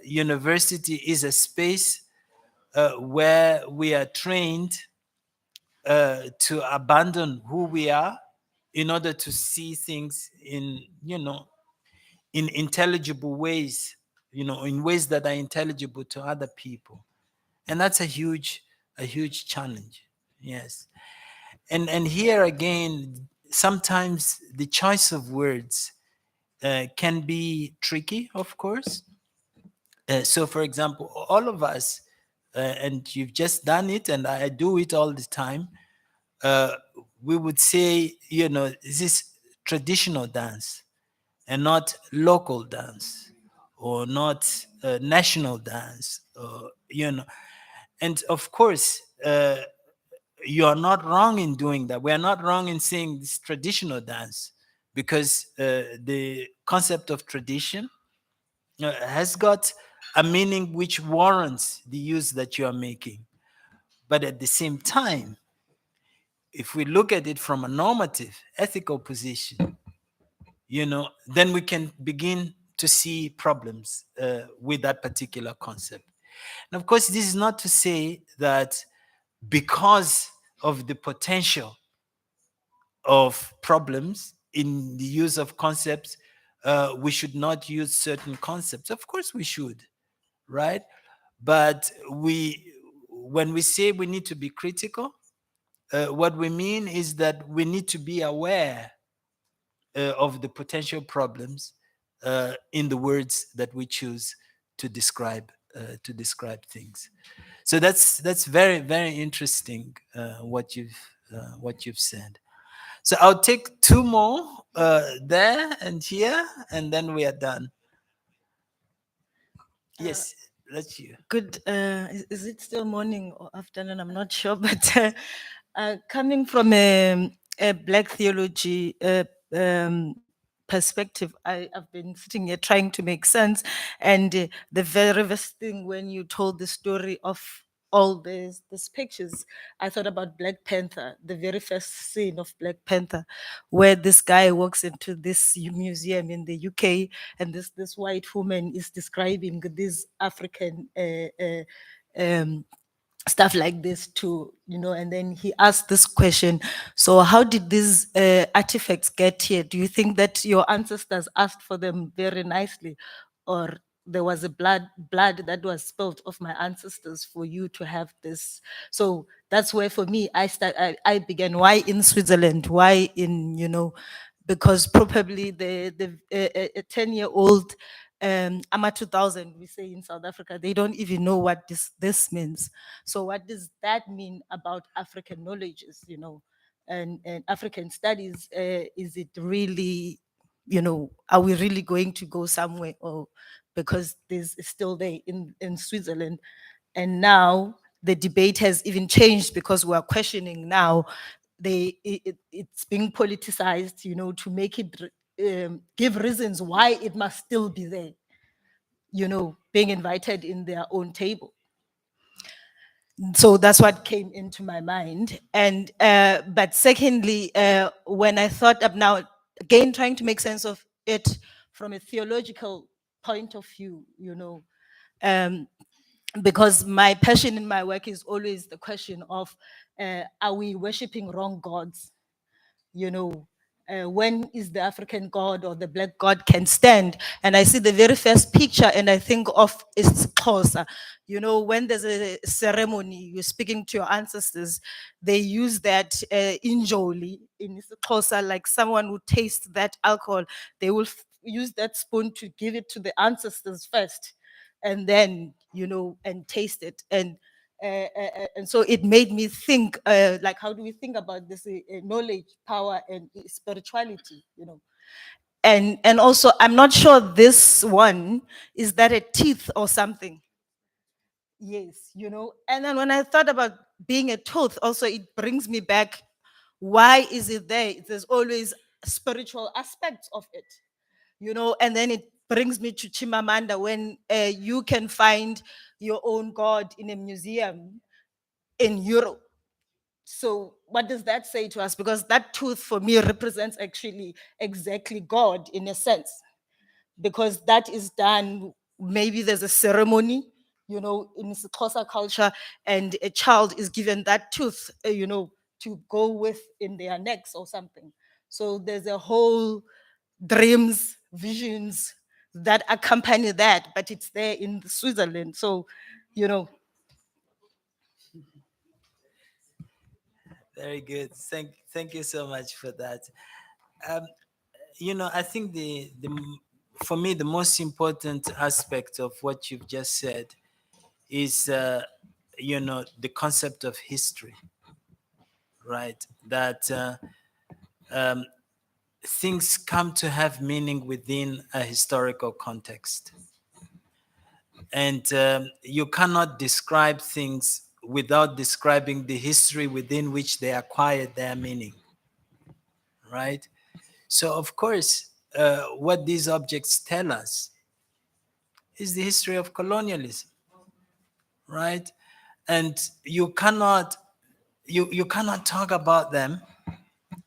Speaker 2: university is a space where we are trained to abandon who we are in order to see things in intelligible ways, in ways that are intelligible to other people. And that's a huge challenge. Yes. And here again, sometimes the choice of words can be tricky, of course. So for example, all of us, and you've just done it, and I do it all the time, we would say, this is traditional dance and not local dance, or not national dance, and of course, you are not wrong in doing that. We are not wrong in saying this traditional dance, because the concept of tradition has got a meaning which warrants the use that you are making. But at the same time, if we look at it from a normative, ethical position, then we can begin to see problems with that particular concept. And of course, this is not to say that because of the potential of problems in the use of concepts, we should not use certain concepts. Of course we should, right? But when we say we need to be critical, what we mean is that we need to be aware of the potential problems in the words that we choose to describe things. So that's very, very interesting what you've said. So I'll take two more there and here, and then we are done. Yes, that's you.
Speaker 8: Good. Is it still morning or afternoon? I'm not sure. But coming from a Black theology perspective, I've been sitting here trying to make sense. And the very first thing when you told the story of all these pictures, I thought about Black Panther, the very first scene of Black Panther, where this guy walks into this museum in the UK, and this white woman is describing these African stuff like this too, and then he asked this question: so how did these artifacts get here? Do you think that your ancestors asked for them very nicely, or there was a blood that was spilled of my ancestors for you to have this? So that's where for me I began. Why in Switzerland? Why in because probably the 10-year-old AMA 2000, we say in South Africa, they don't even know what this means. So what does that mean about African knowledges, and African studies? Is it really, are we really going to go somewhere? Or because this is still there in Switzerland? And now the debate has even changed, because we're questioning now. It's being politicized, to make it give reasons why it must still be there, being invited in their own table. So that's what came into my mind. And but secondly, when I thought of now, again, trying to make sense of it from a theological point of view, because my passion in my work is always the question of, are we worshiping wrong gods? When is the African God or the Black God can stand? And I see the very first picture and I think of isiXhosa. When there's a ceremony, you're speaking to your ancestors, they use that injoli in isiXhosa, like someone who tastes that alcohol, they will use that spoon to give it to the ancestors first, and then, and taste it. And so it made me think, like, how do we think about this knowledge, power, and spirituality, And also, I'm not sure this one, is that a teeth or something? Yes, And then when I thought about being a tooth, also it brings me back, why is it there? There's always spiritual aspects of it, And then it brings me to Chimamanda, when you can find your own God in a museum in Europe. So what does that say to us? Because that tooth for me represents actually exactly God in a sense, because that is done, maybe there's a ceremony, in isiXhosa culture, and a child is given that tooth, to go with in their necks or something. So there's a whole dreams, visions that accompany that, but it's there in Switzerland. So,
Speaker 2: Very good. Thank you so much for that. I think for me, the most important aspect of what you've just said is, the concept of history, right? That things come to have meaning within a historical context. And you cannot describe things without describing the history within which they acquired their meaning, right? So, of course, what these objects tell us is the history of colonialism, right? And you cannot talk about them.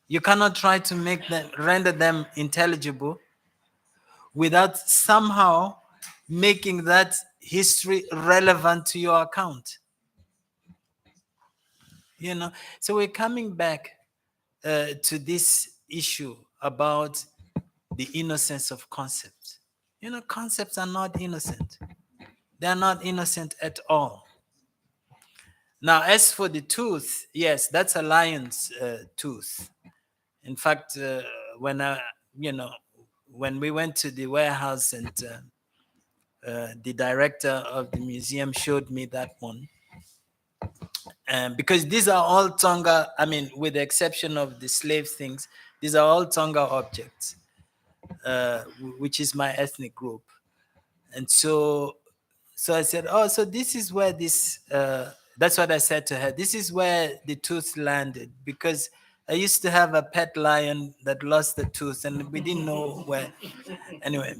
Speaker 2: You cannot try to make them, render them intelligible without somehow making that history relevant to your account. You know, so we're coming back to this issue about the innocence of concepts. You know, concepts are not innocent. They're not innocent at all. Now, as for the tooth, yes, that's a lion's tooth. In fact, when we went to the warehouse and the director of the museum showed me that one, because these are all Tonga, I mean, with the exception of the slave things, these are all Tonga objects, which is my ethnic group. And so I said, oh, so this is where this, that's what I said to her. This is where the tooth landed, because I used to have a pet lion that lost the tooth and we didn't know where. Anyway.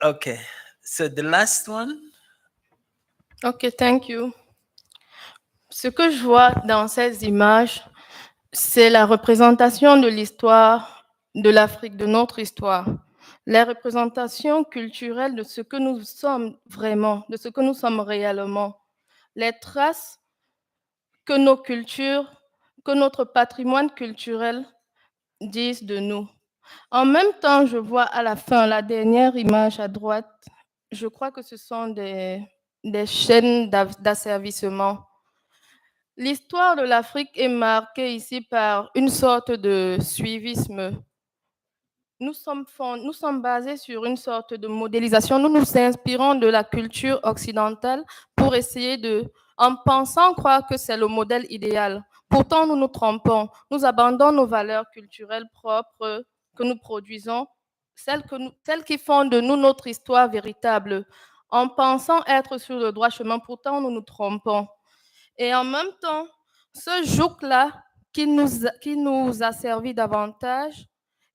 Speaker 2: Okay. So the last one.
Speaker 7: Ok, thank you. Ce que je vois dans ces images, c'est la représentation de l'histoire de l'Afrique, de notre histoire. La représentation culturelle de ce que nous sommes vraiment, de ce que nous sommes réellement. Les traces que nos cultures, que notre patrimoine culturel disent de nous. En même temps, je vois à la fin, la dernière image à droite, je crois que ce sont des chaînes d'asservissement. L'histoire de l'Afrique est marquée ici par une sorte de suivisme. Nous sommes basés sur une sorte de modélisation. Nous nous inspirons de la culture occidentale pour essayer en pensant croire que c'est le modèle idéal. Pourtant, nous nous trompons. Nous abandonnons nos valeurs culturelles propres que nous produisons, celles qui font de nous notre histoire véritable, en pensant être sur le droit chemin. Pourtant, nous nous trompons. Et en même temps, ce joug-là qui nous a servi davantage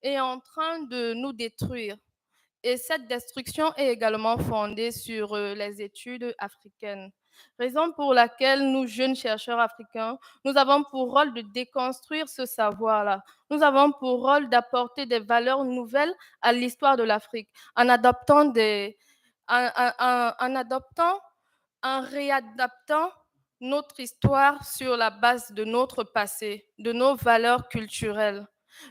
Speaker 7: est en train de nous détruire. Et cette destruction est également fondée sur les études africaines. Raison pour laquelle nous, jeunes chercheurs africains, nous avons pour rôle de déconstruire ce savoir-là. Nous avons pour rôle d'apporter des valeurs nouvelles à l'histoire de l'Afrique en réadaptant notre histoire sur la base de notre passé, de nos valeurs culturelles,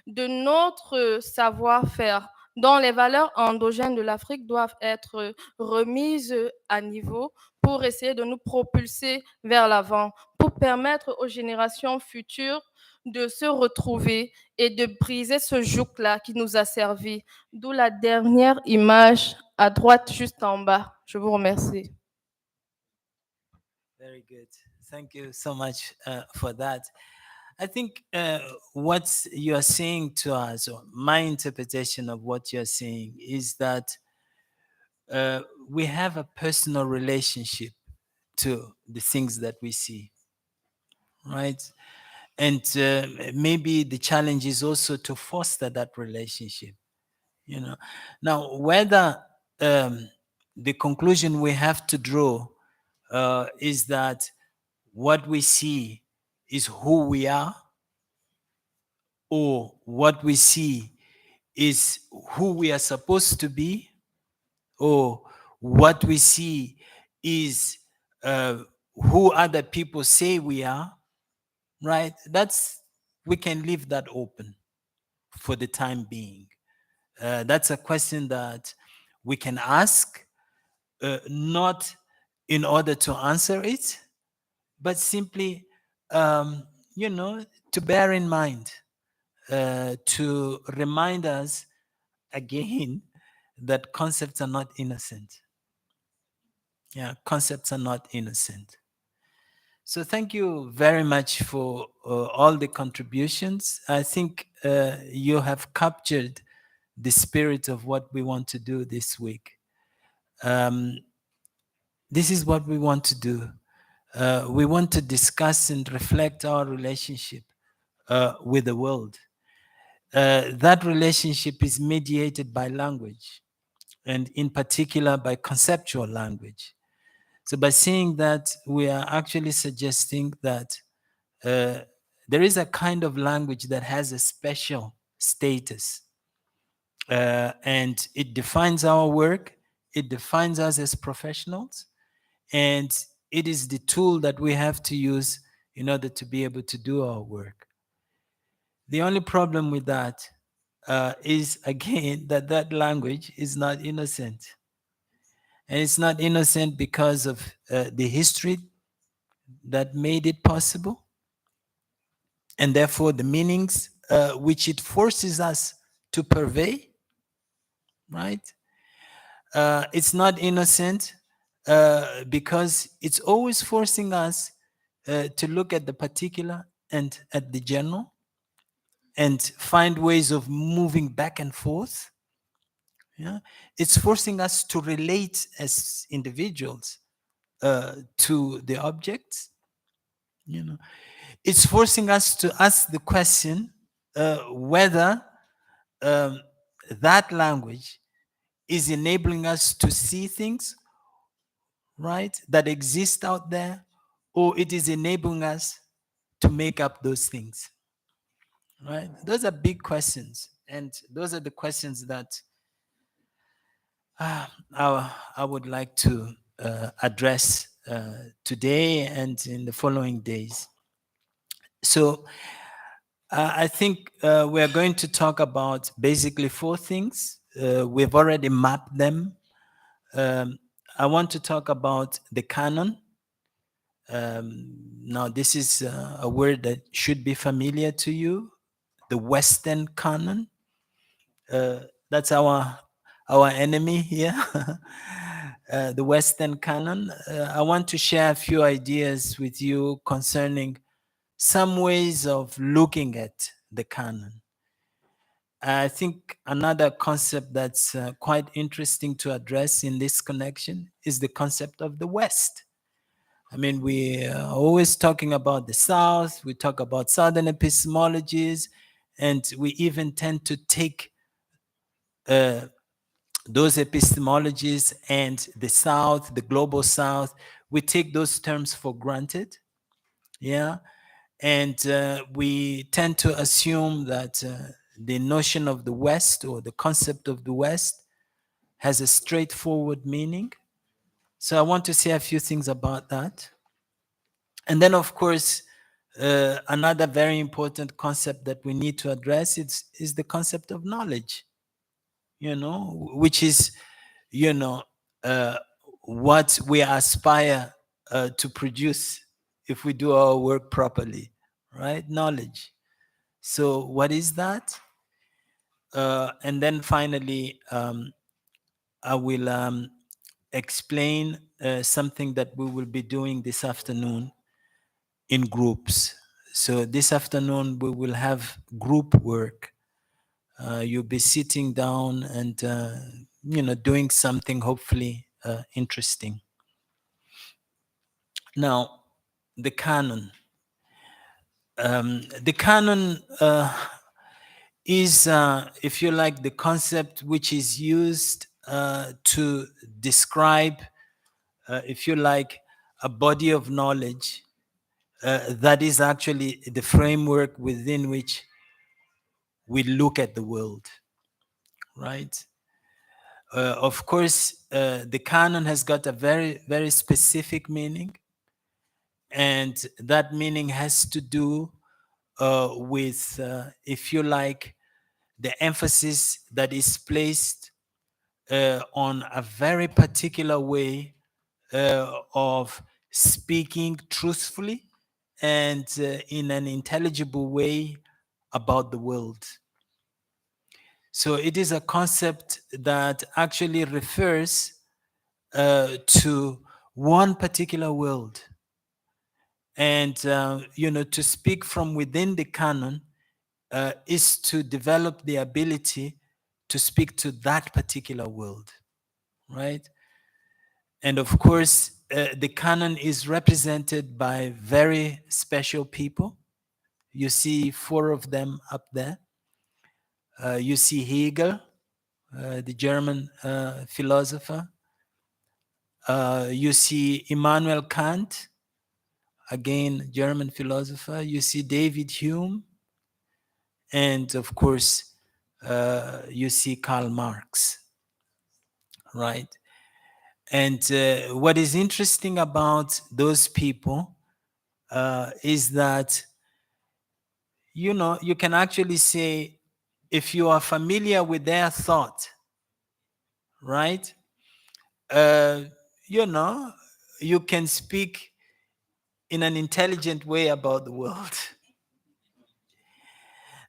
Speaker 7: de notre savoir-faire, dont les valeurs endogènes de l'Afrique doivent être remises à niveau pour essayer de nous propulser vers l'avant, pour permettre aux générations futures de se retrouver et de briser ce joug-là qui nous a servi. D'où la dernière image à droite, juste en bas. Je vous remercie.
Speaker 2: Very good. Thank you so much for that. I think what you're saying to us, or my interpretation of what you're saying, is that we have a personal relationship to the things that we see, right? And maybe the challenge is also to foster that relationship, you know. Now, whether the conclusion we have to draw is that what we see is who we are, or what we see is who we are supposed to be, or what we see is who other people say we are, right? We can leave that open for the time being. That's a question that we can ask, not in order to answer it, but simply, to bear in mind, to remind us again that concepts are not innocent. Yeah, concepts are not innocent. So thank you very much for all the contributions. I think you have captured the spirit of what we want to do this week. This is what we want to do. We want to discuss and reflect our relationship with the world. That relationship is mediated by language. and in particular by conceptual language. So by saying that, we are actually suggesting that there is a kind of language that has a special status, and it defines our work, it defines us as professionals, and it is the tool that we have to use in order to be able to do our work. The only problem with that is, again, that that language is not innocent. And it's not innocent because of the history that made it possible, and therefore the meanings which it forces us to purvey, right? It's not innocent because it's always forcing us to look at the particular and at the general and find ways of moving back and forth. Yeah? It's forcing us to relate as individuals to the objects. You know, it's forcing us to ask the question whether that language is enabling us to see things, right, that exist out there, or it is enabling us to make up those things, right? Those are big questions, and those are the questions that I would like to address today and in the following days. So I think we're going to talk about basically 4 things. We've already mapped them. I want to talk about the canon. Now, this is a word that should be familiar to you, the Western Canon. That's our enemy here, the Western Canon. I want to share a few ideas with you concerning some ways of looking at the canon. I think another concept that's quite interesting to address in this connection is the concept of the West. I mean, we are always talking about the South, we talk about Southern epistemologies, and we even tend to take those epistemologies and the South, the global South, we take those terms for granted, yeah? And we tend to assume that the notion of the West or the concept of the West has a straightforward meaning. So I want to say a few things about that. And then, of course, another very important concept that we need to address is the concept of knowledge, you know, which is, you know, what we aspire to produce if we do our work properly, right? Knowledge. So what is that? And then finally, I will explain something that we will be doing this afternoon in groups. So this afternoon we will have group work. You'll be sitting down and you know, doing something hopefully interesting. Now, the canon. The canon is, if you like, the concept which is used to describe, if you like, a body of knowledge that is actually the framework within which we look at the world, right? Of course, the canon has got a very, very specific meaning, and that meaning has to do with, if you like, the emphasis that is placed on a very particular way of speaking truthfully and in an intelligible way about the world. So it is a concept that actually refers to one particular world. And, you know, to speak from within the canon is to develop the ability to speak to that particular world, right? And of course, the canon is represented by very special people. You see 4 of them up there. You see Hegel, the German philosopher. You see Immanuel Kant, again, German philosopher. You see David Hume. And of course, you see Karl Marx, right? And what is interesting about those people is that, you know, you can actually say, if you are familiar with their thought, right? You know, you can speak in an intelligent way about the world.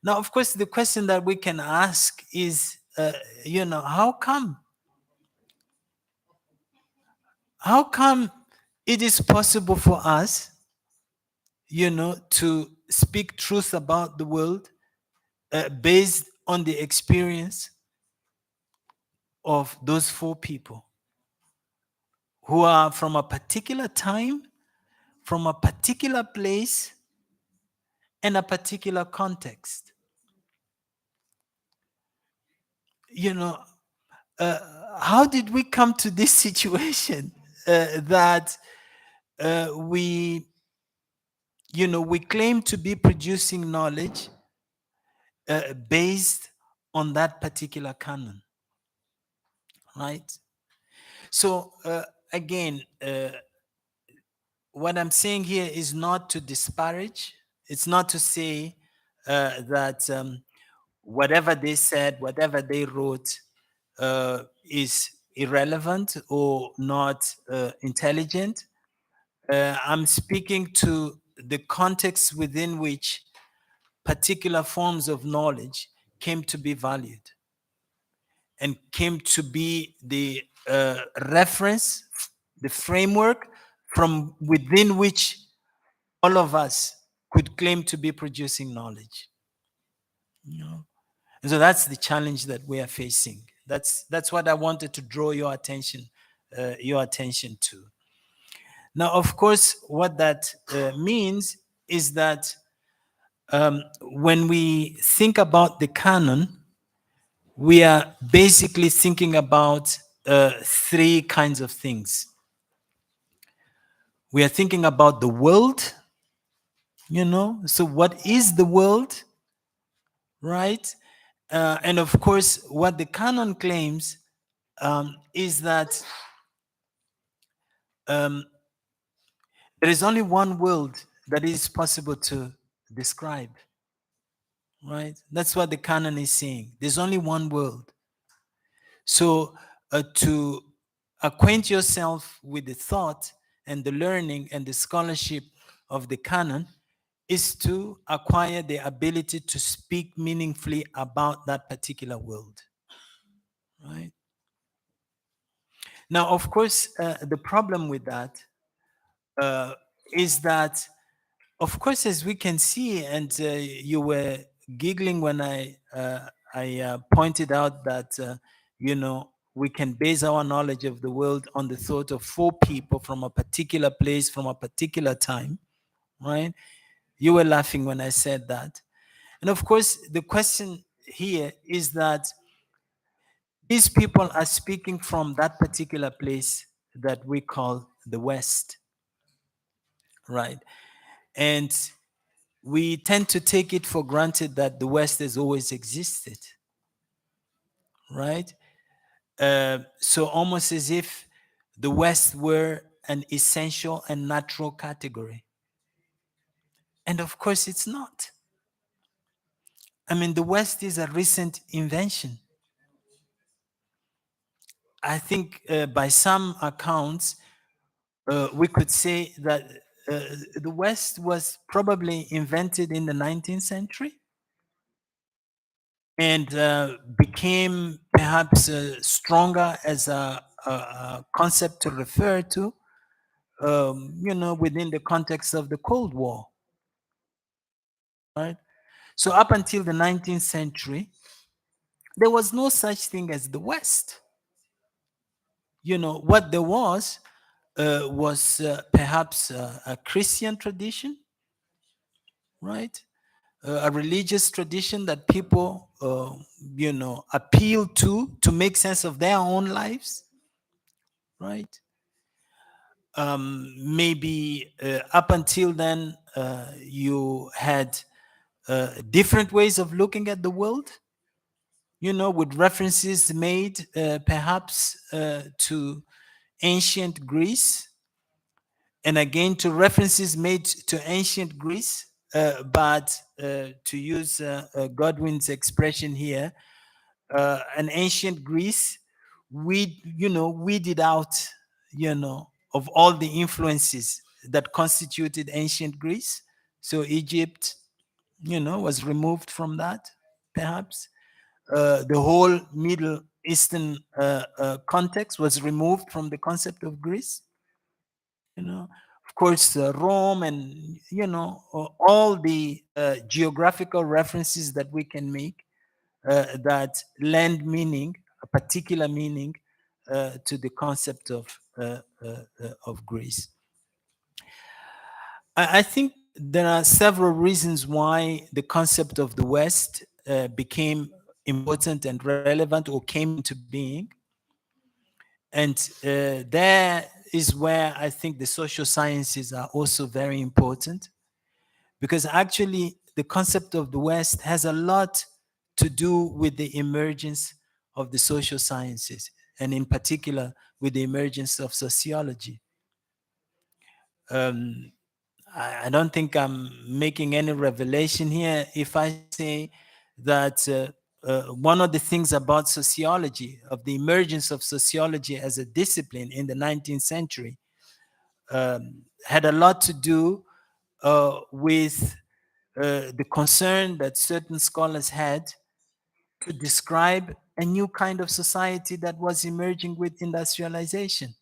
Speaker 2: Now, of course, the question that we can ask is, you know, how come it is possible for us, you know, to speak truth about the world based on the experience of those four people who are from a particular time, from a particular place, and a particular context? You know, how did we come to this situation that we, you know, we claim to be producing knowledge based on that particular canon, right? So again, what I'm saying here is not to disparage. It's not to say that whatever they said, whatever they wrote is irrelevant or not intelligent. I'm speaking to the context within which particular forms of knowledge came to be valued and came to be the reference, the framework from within which all of us could claim to be producing knowledge. You know? And so that's the challenge that we are facing. That's what I wanted to draw your attention to. Now, of course, what that means is that when we think about the canon, we are basically thinking about three kinds of things. We are thinking about the world, you know, so what is the world, right? And of course, what the canon claims is that there is only one world that is possible to describe, right? That's what the canon is saying. There's only one world. So to acquaint yourself with the thought and the learning and the scholarship of the canon is to acquire the ability to speak meaningfully about that particular world, right? Now, of course, the problem with that is that, of course, as we can see, and you were giggling when I pointed out that, you know, we can base our knowledge of the world on the thought of four people from a particular place, from a particular time, right? You were laughing when I said that. And of course, the question here is that these people are speaking from that particular place that we call the West, right? And we tend to take it for granted that the West has always existed, right? So almost as if the West were an essential and natural category. And of course, it's not. I mean, the West is a recent invention. I think by some accounts, we could say that the West was probably invented in the 19th century and became perhaps stronger as a concept to refer to, you know, within the context of the Cold War, right? So up until the 19th century, there was no such thing as the West. You know, what there was perhaps a Christian tradition, right? a religious tradition that people, appeal to make sense of their own lives, right? Maybe up until then, you had different ways of looking at the world, with references made perhaps to ancient Greece, and again to references made to ancient Greece, but to use Godwin's expression here, an ancient Greece, weeded out, of all the influences that constituted ancient Greece. So Egypt, was removed from that, perhaps. The whole Middle Eastern context was removed from the concept of Greece. Of course, Rome, and all the geographical references that we can make that lend meaning, a particular meaning, to the concept of Greece. I think there are several reasons why the concept of the West became important and relevant or came into being. And there is where I think the social sciences are also very important, because actually the concept of the West has a lot to do with the emergence of the social sciences, and in particular with the emergence of sociology. I don't think I'm making any revelation here if I say that one of the things about sociology, of the emergence of sociology as a discipline in the 19th century, had a lot to do with the concern that certain scholars had to describe a new kind of society that was emerging with industrialization.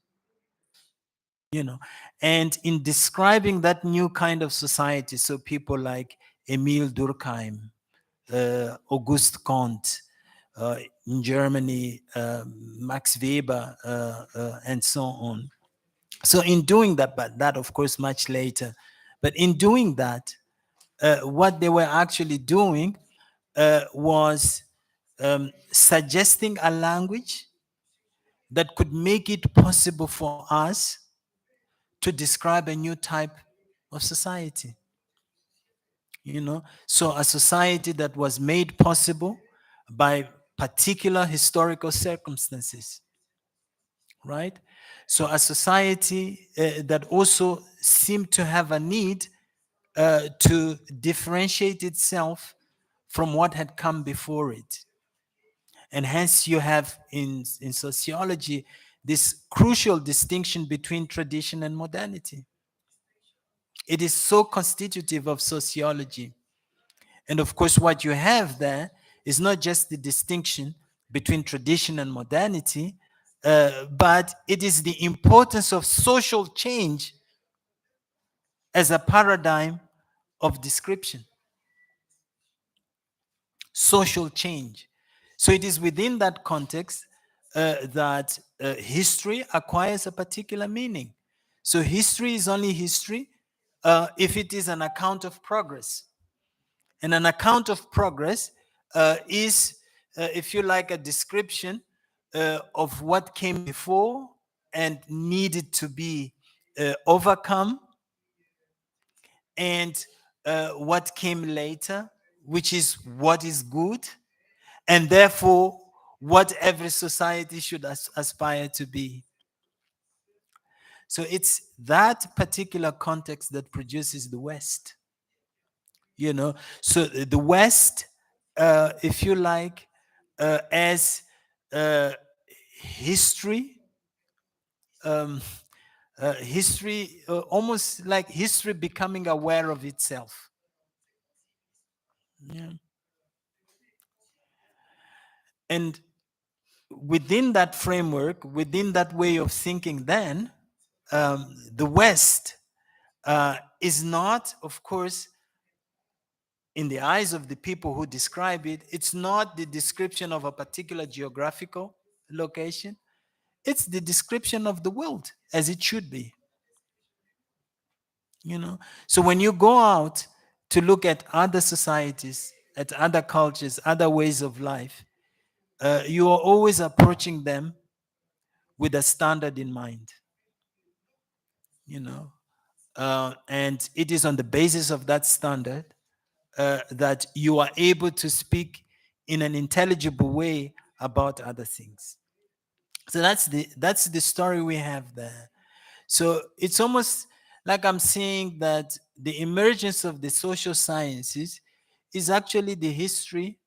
Speaker 2: And in describing that new kind of society, so people like Emile Durkheim, Auguste Comte, in Germany, Max Weber, and so on. So in doing that, but that of course much later, but in doing that, what they were actually doing was suggesting a language that could make it possible for us to describe a new type of society. So a society that was made possible by particular historical circumstances, right? So a society that also seemed to have a need to differentiate itself from what had come before it. And hence you have in sociology this crucial distinction between tradition and modernity. It is so constitutive of sociology. And of course, what you have there is not just the distinction between tradition and modernity, but it is the importance of social change as a paradigm of description. Social change. So it is within that context that history acquires a particular meaning. So history is only history if it is an account of progress. And an account of progress is, if you like, a description of what came before and needed to be overcome, and what came later, which is what is good, and therefore what every society should aspire to be. So it's that particular context that produces the West. So the West, if you like, as history, almost like history becoming aware of itself. Yeah. And within that framework, within that way of thinking, then the West is not, of course, in the eyes of the people who describe it, it's not the description of a particular geographical location. It's the description of the world as it should be. So when you go out to look at other societies, at other cultures, other ways of life, you are always approaching them with a standard in mind, you know. And it is on the basis of that standard that you are able to speak in an intelligible way about other things. So that's the story we have there. So it's almost like I'm saying that the emergence of the social sciences is actually the history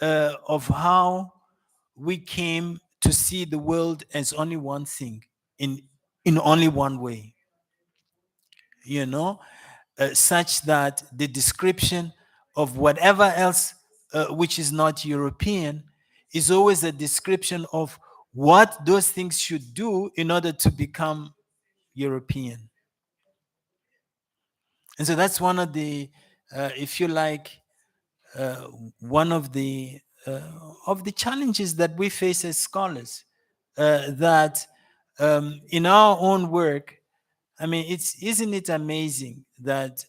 Speaker 2: of how we came to see the world as only one thing, in only one way, you know, such that the description of whatever else which is not European is always a description of what those things should do in order to become European. And so that's one of the, if you like, one of the challenges that we face as scholars, that in our own work, I mean, isn't it amazing that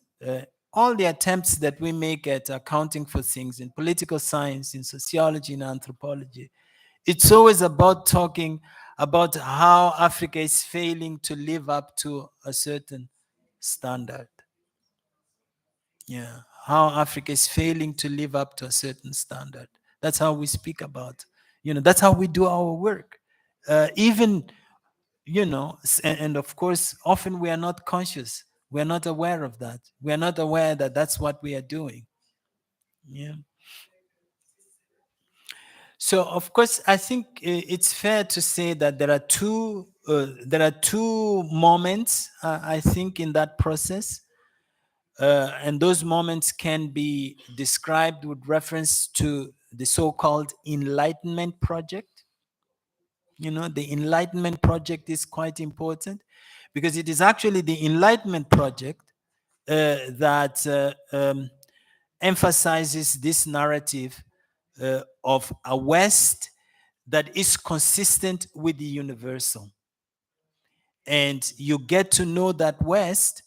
Speaker 2: all the attempts that we make at accounting for things in political science, in sociology, in anthropology, it's always about talking about how Africa is failing to live up to a certain standard. Yeah, how Africa is failing to live up to a certain standard. That's how we speak about, that's how we do our work. Even, and of course, often we are not conscious. We are not aware of that. We are not aware that that's what we are doing. Yeah. So, of course, I think it's fair to say that there are two moments, I think, in that process. And those moments can be described with reference to the so-called Enlightenment Project. The Enlightenment Project is quite important because it is actually the Enlightenment Project that emphasizes this narrative of a West that is consistent with the universal. And you get to know that West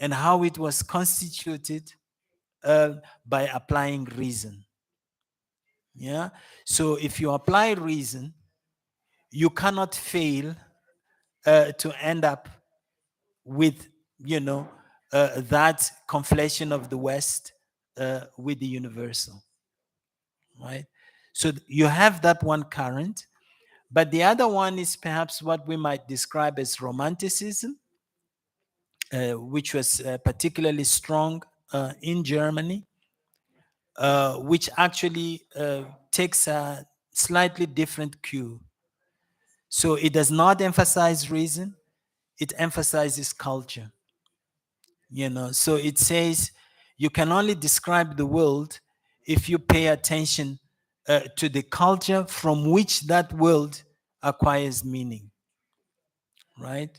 Speaker 2: and how it was constituted by applying reason. Yeah. So if you apply reason, you cannot fail to end up with, that conflation of the West with the universal. Right. So you have that one current, but the other one is perhaps what we might describe as Romanticism, which was particularly strong in Germany. Which actually takes a slightly different cue. So it does not emphasize reason, it emphasizes culture. So it says you can only describe the world if you pay attention to the culture from which that world acquires meaning, right?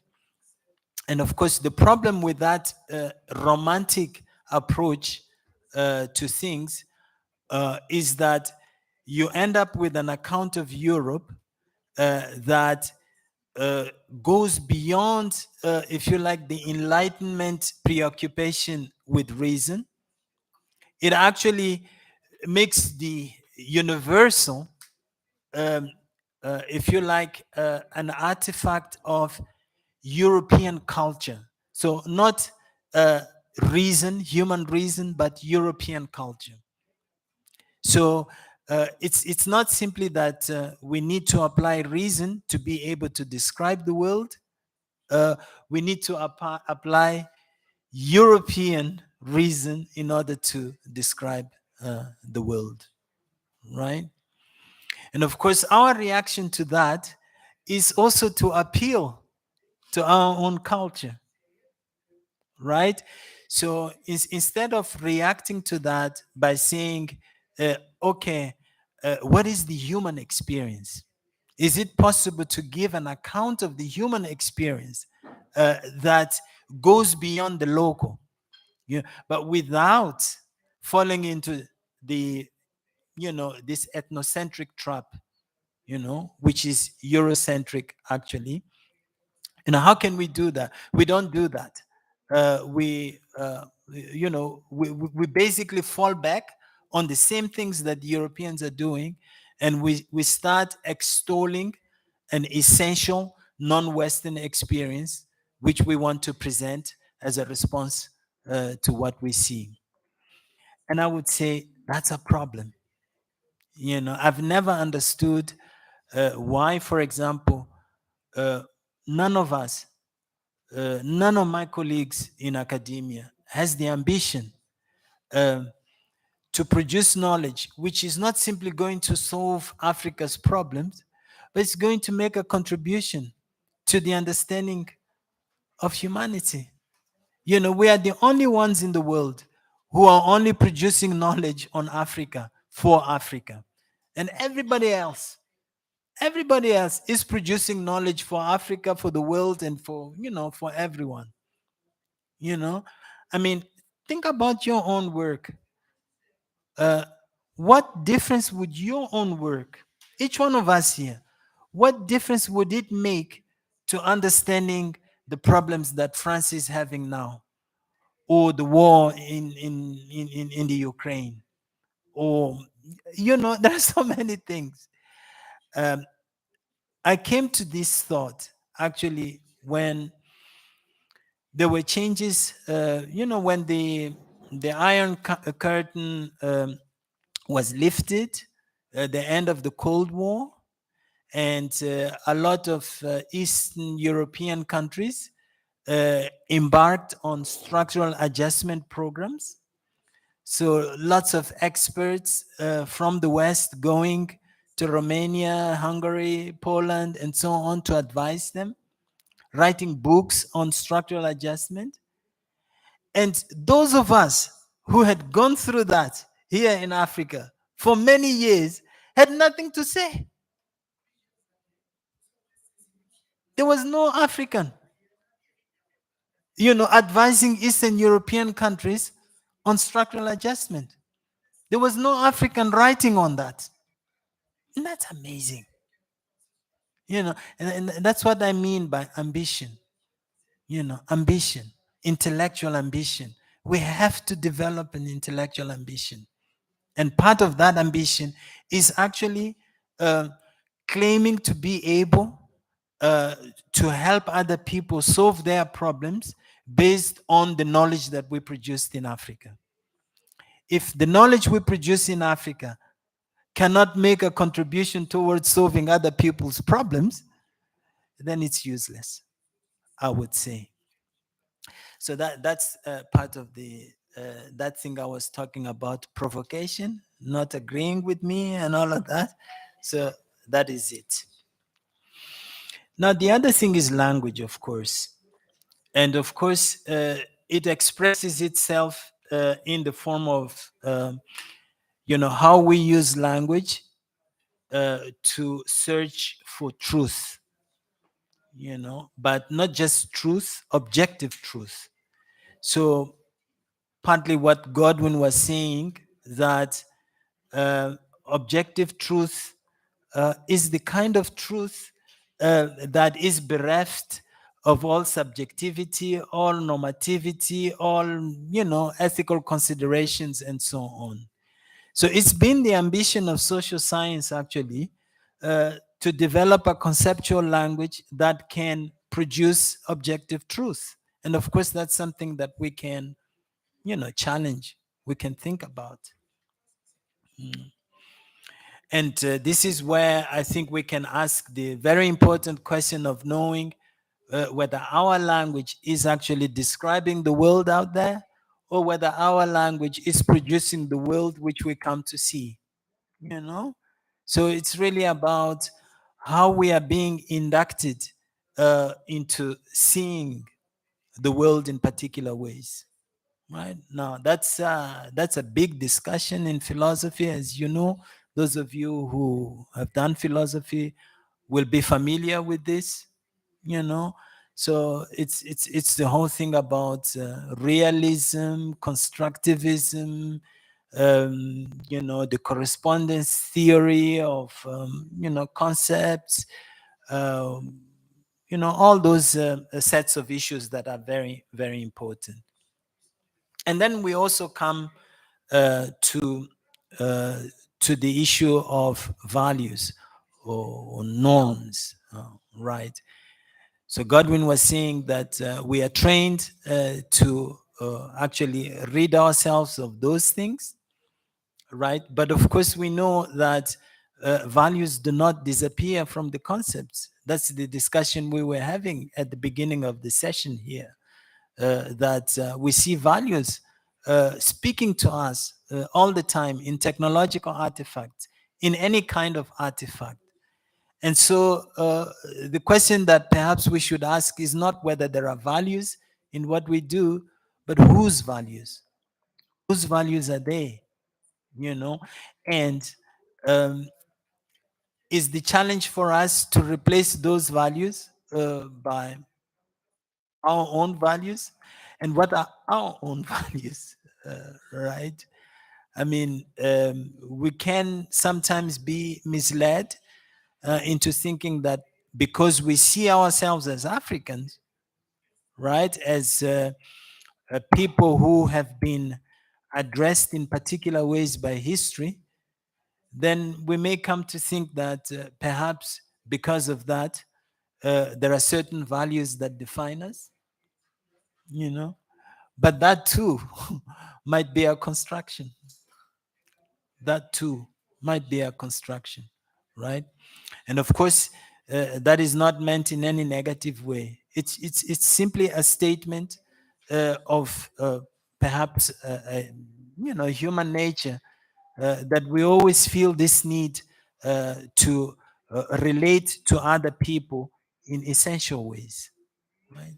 Speaker 2: And of course, the problem with that romantic approach to things is that you end up with an account of Europe that goes beyond, if you like, the Enlightenment preoccupation with reason. It actually makes the universal, if you like, an artifact of European culture. So not reason, human reason, but European culture. So it's not simply that we need to apply reason to be able to describe the world. We need to apply European reason in order to describe the world, right? And of course, our reaction to that is also to appeal to our own culture, right? So instead of reacting to that by saying, okay, what is the human experience? Is it possible to give an account of the human experience that goes beyond the local, but without falling into the, this ethnocentric trap, which is Eurocentric actually? How can we do that? We don't do that. we basically fall back on the same things that the Europeans are doing, and we start extolling an essential non-Western experience, which we want to present as a response to what we see. And I would say that's a problem. I've never understood why, for example, none of us, none of my colleagues in academia has the ambition to produce knowledge which is not simply going to solve Africa's problems, but it's going to make a contribution to the understanding of humanity. We are the only ones in the world who are only producing knowledge on Africa for Africa. And everybody else is producing knowledge for Africa, for the world, and for everyone. I mean, think about your own work. What difference would your own work, each one of us here, what difference would it make to understanding the problems that France is having now, or the war in the Ukraine, or there are so many things. I came to this thought actually when there were changes, when the Iron Curtain was lifted, the end of the Cold War, and a lot of Eastern European countries embarked on structural adjustment programs. So lots of experts from the West going to Romania, Hungary, Poland, and so on to advise them, writing books on structural adjustment. And those of us who had gone through that here in Africa for many years had nothing to say. There was no African, advising Eastern European countries on structural adjustment. There was no African writing on that. And that's amazing. And that's what I mean by ambition. Ambition, intellectual ambition. We have to develop an intellectual ambition. And part of that ambition is actually claiming to be able to help other people solve their problems based on the knowledge that we produced in Africa. If the knowledge we produce in Africa cannot make a contribution towards solving other people's problems, then it's useless, I would say. So that's part of the that thing I was talking about, provocation, not agreeing with me and all of that. So that is it. Now, the other thing is language, of course. And of course, it expresses itself in the form of, how we use language to search for truth, but not just truth, objective truth. So partly what Godwin was saying, that objective truth is the kind of truth that is bereft of all subjectivity, all normativity, all, ethical considerations, and so on. So it's been the ambition of social science, actually, to develop a conceptual language that can produce objective truth. And of course, that's something that we can, challenge, we can think about. And this is where I think we can ask the very important question of knowing whether our language is actually describing the world out there, or whether our language is producing the world which we come to see. So it's really about how we are being inducted into seeing the world in particular ways. Right now, that's a big discussion in philosophy, as you know. Those of you who have done philosophy will be familiar with this. So it's the whole thing about realism, constructivism, the correspondence theory of concepts, all those sets of issues that are very, very important. And then we also come to the issue of values or norms, right? So Godwin was saying that we are trained to actually rid ourselves of those things, right? But of course, we know that values do not disappear from the concepts. That's the discussion we were having at the beginning of the session here, that we see values speaking to us all the time in technological artifacts, in any kind of artifact. And so the question that perhaps we should ask is not whether there are values in what we do, but whose values? Whose values are they? And is the challenge for us to replace those values by our own values? And what are our own values, right? I mean, we can sometimes be misled into thinking that because we see ourselves as Africans, right, as people who have been addressed in particular ways by history, then we may come to think that perhaps because of that, there are certain values that define us, but that too might be a construction. That too might be a construction, right? And of course, that is not meant in any negative way. It's simply a statement of perhaps human nature, that we always feel this need to relate to other people in essential ways, right?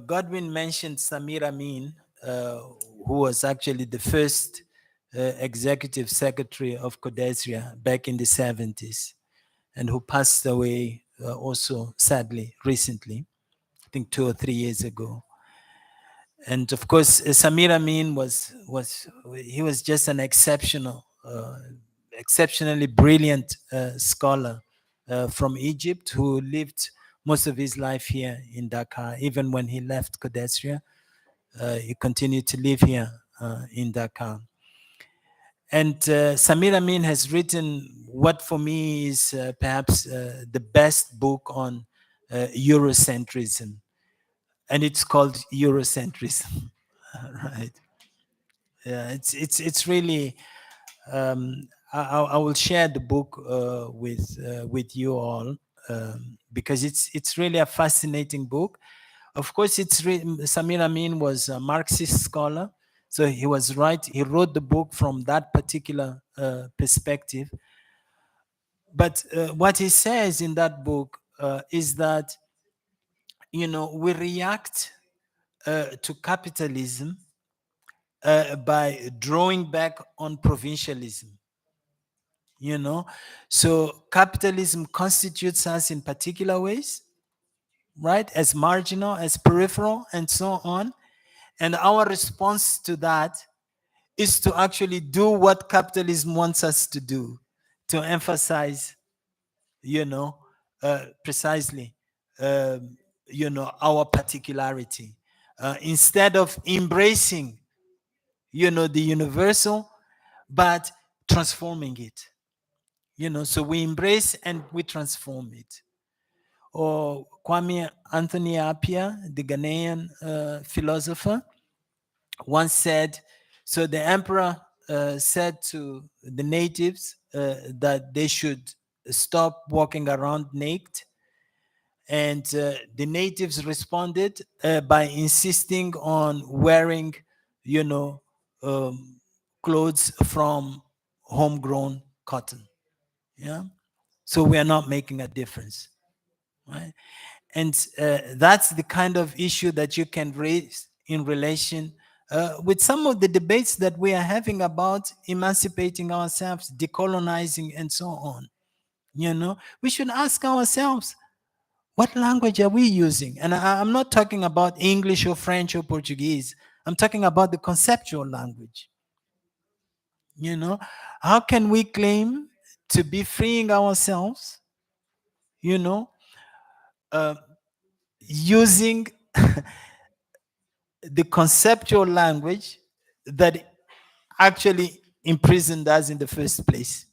Speaker 2: Godwin mentioned Samir Amin, who was actually the first executive secretary of CODESRIA back in the 70s, and who passed away also sadly recently, I think 2 or 3 years ago. And of course, Samir Amin was just an exceptionally brilliant scholar from Egypt, who lived most of his life here in Dakar. Even when he left CODESRIA, he continued to live here in Dakar. And Samir Amin has written what for me is perhaps the best book on Eurocentrism. And it's called Eurocentrism, right? Yeah, it's really. I will share the book with you all, because it's really a fascinating book. Of course, Samir Amin was a Marxist scholar, so he was right. He wrote the book from that particular perspective. But what he says in that book is that we react to capitalism by drawing back on provincialism. So capitalism constitutes us in particular ways, right, as marginal, as peripheral, and so on. And our response to that is to actually do what capitalism wants us to do, to emphasize, precisely, our particularity, instead of embracing, the universal, but transforming it. So we embrace and we transform it. Or Kwame Anthony Appiah, the Ghanaian philosopher, once said, so the emperor said to the natives that they should stop walking around naked. And the natives responded by insisting on wearing, clothes from homegrown cotton. Yeah. So we are not making a difference, right? And that's the kind of issue that you can raise in relation with some of the debates that we are having about emancipating ourselves, decolonizing, and so on. We should ask ourselves, what language are we using? And I'm not talking about English or French or Portuguese. I'm talking about the conceptual language. How can we claim to be freeing ourselves you know, using the conceptual language that actually imprisoned us in the first place.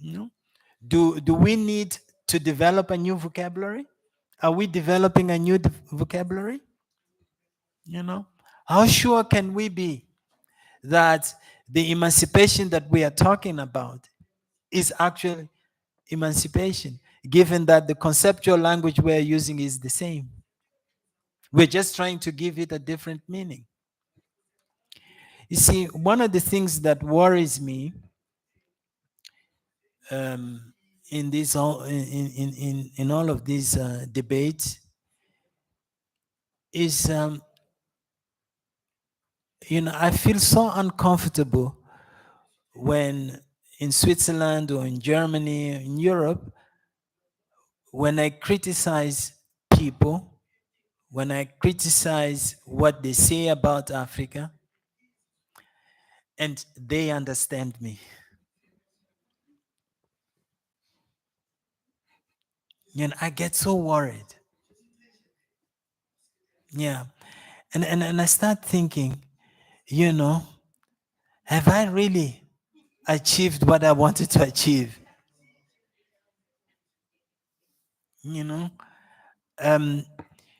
Speaker 2: You know? Do we need to develop a new vocabulary? Are we developing a new vocabulary? You know, how sure can we be that the emancipation that we are talking about is actually emancipation, given that the conceptual language we're using is the same? We're just trying to give it a different meaning. You see, one of the things that worries me in this in all of these debates is I feel so uncomfortable when in Switzerland or in Germany, in Europe, when I criticize people, when I criticize what they say about Africa, and they understand me. I get so worried. Yeah. And I start thinking, have I really achieved what I wanted to achieve?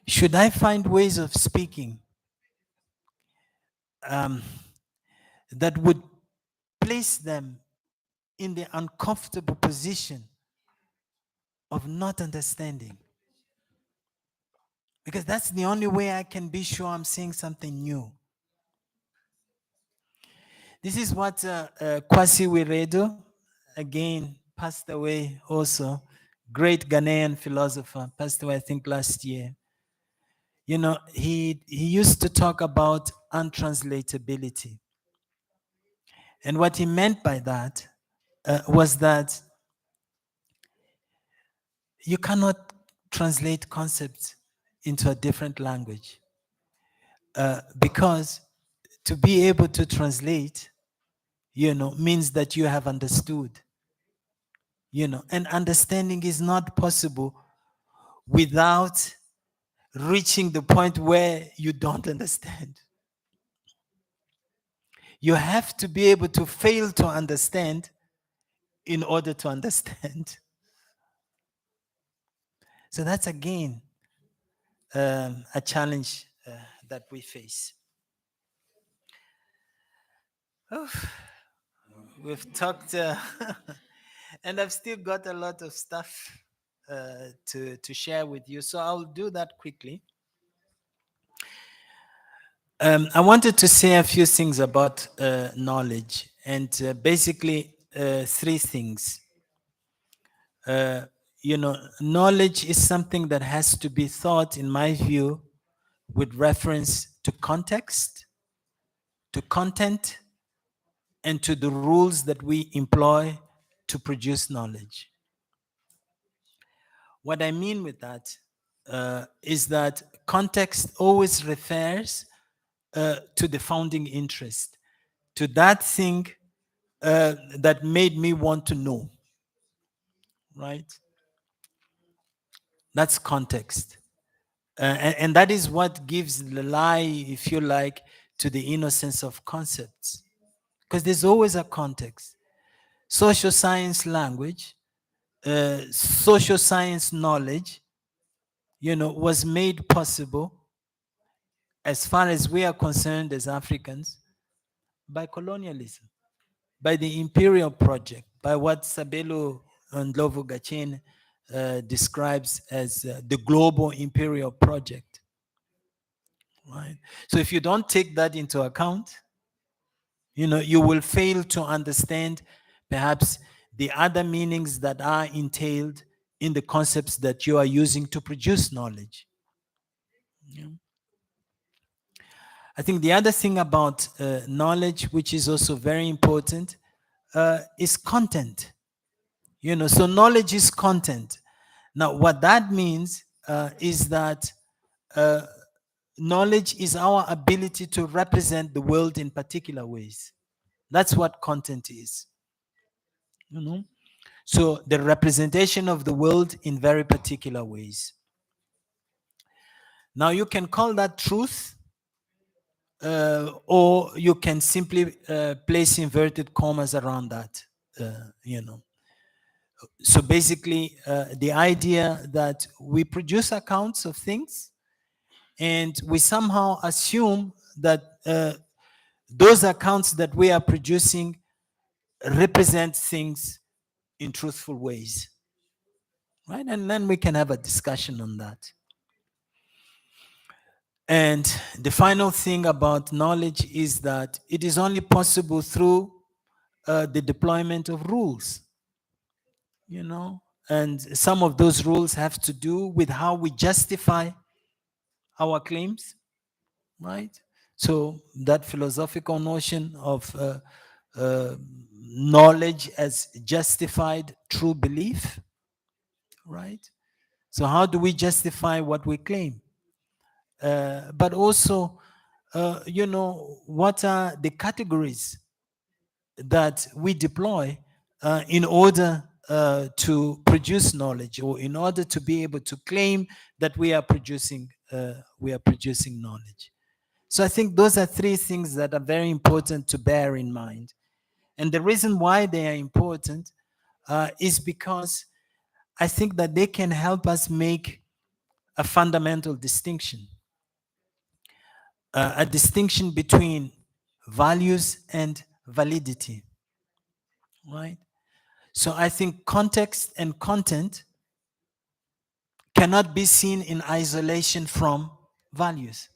Speaker 2: Should I find ways of speaking that would place them in the uncomfortable position of not understanding? Because that's the only way I can be sure I'm saying something new. This is what Kwasi Wiredu, again, passed away also, great Ghanaian philosopher, passed away I think last year. He used to talk about untranslatability. And what he meant by that was that you cannot translate concepts into a different language because to be able to translate, means that you have understood, and understanding is not possible without reaching the point where you don't understand. You have to be able to fail to understand in order to understand. So that's again a challenge that we face. We've talked, and I've still got a lot of stuff to share with you, so I'll do that quickly. I wanted to say a few things about knowledge, and basically three things. Knowledge is something that has to be thought, in my view, with reference to context, to content, and to the rules that we employ to produce knowledge. What I mean with that is that context always refers to the founding interest, to that thing that made me want to know, right? That's context. And that is what gives the lie, if you like, to the innocence of concepts. Because there's always a context. Social science language, social science knowledge, was made possible, as far as we are concerned as Africans, by colonialism, by the imperial project, by what Sabelo Ndlovu Gachene describes as the global imperial project. Right? So if you don't take that into account, you will fail to understand perhaps the other meanings that are entailed in the concepts that you are using to produce knowledge. Yeah. I think the other thing about knowledge, which is also very important, is content. So knowledge is content. Now, what that means is that knowledge is our ability to represent the world in particular ways. That's what content is. So the representation of the world in very particular ways. Now you can call that truth, or you can simply place inverted commas around that, you know. So basically, the idea that we produce accounts of things and we somehow assume that those accounts that we are producing represent things in truthful ways, right? And then we can have a discussion on that. And the final thing about knowledge is that it is only possible through the deployment of rules, you know, and some of those rules have to do with how we justify our claims, right? So that philosophical notion of knowledge as justified true belief, right? So how do we justify what we claim? But also, you know, what are the categories that we deploy in order to produce knowledge, or in order to be able to claim that we are producing knowledge. So I think those are three things that are very important to bear in mind. And the reason why they are important is because I think that they can help us make a fundamental distinction. A distinction between values and validity, right? So I think context and content cannot be seen in isolation from values,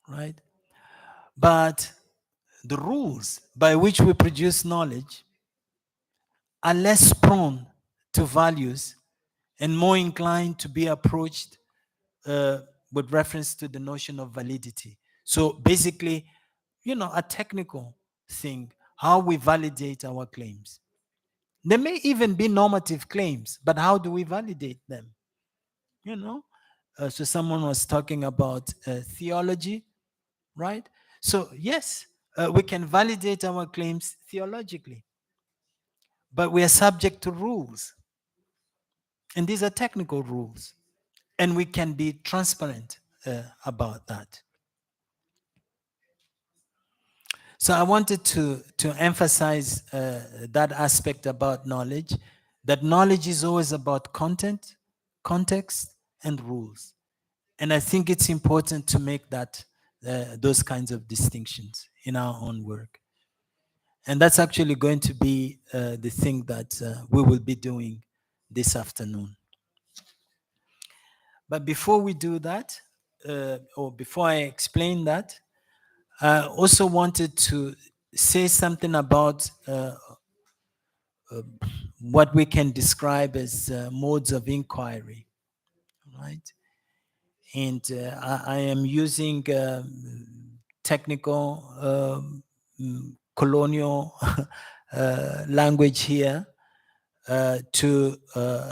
Speaker 2: right? But the rules by which we produce knowledge are less prone to values and more inclined to be approached with reference to the notion of validity. So basically, you know, a technical thing, how we validate our claims. There may even be normative claims, but how do we validate them? You know, so someone was talking about theology, right? So yes, we can validate our claims theologically, but we are subject to rules. And these are technical rules. And we can be transparent about that. So I wanted to emphasize that aspect about knowledge, that knowledge is always about content, context, and rules. And I think it's important to make that those kinds of distinctions in our own work. And that's actually going to be the thing that we will be doing this afternoon. But before we do that, or before I explain that, I also wanted to say something about what we can describe as modes of inquiry, right? And I am using technical colonial language here to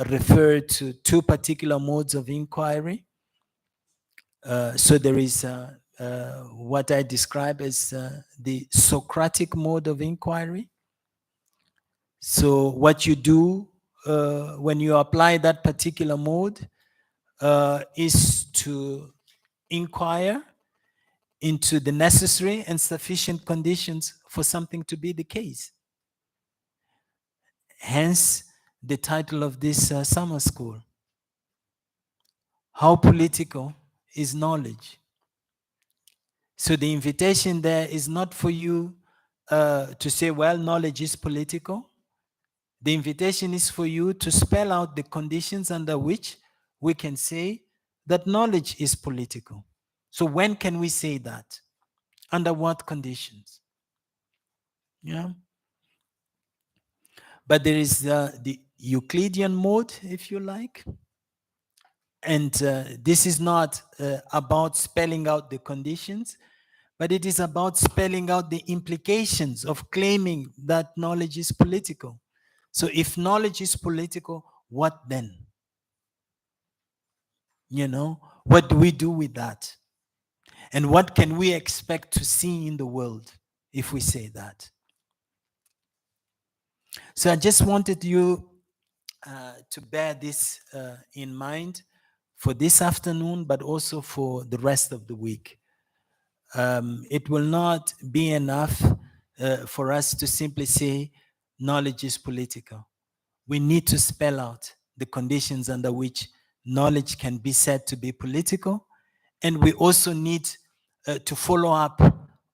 Speaker 2: refer to two particular modes of inquiry. So there is what I describe as the Socratic mode of inquiry. So what you do when you apply that particular mode is to inquire into the necessary and sufficient conditions for something to be the case. Hence the title of this summer school. How political is knowledge? So the invitation there is not for you to say, well, knowledge is political. The invitation is for you to spell out the conditions under which we can say that knowledge is political. So when can we say that? Under what conditions? Yeah. But there is the Euclidean mode, if you like. And this is not about spelling out the conditions, but it is about spelling out the implications of claiming that knowledge is political. So if knowledge is political, what then? You know, what do we do with that? And what can we expect to see in the world if we say that? So I just wanted you to bear this in mind for this afternoon, but also for the rest of the week. It will not be enough for us to simply say knowledge is political. We need to spell out the conditions under which knowledge can be said to be political, and we also need to follow up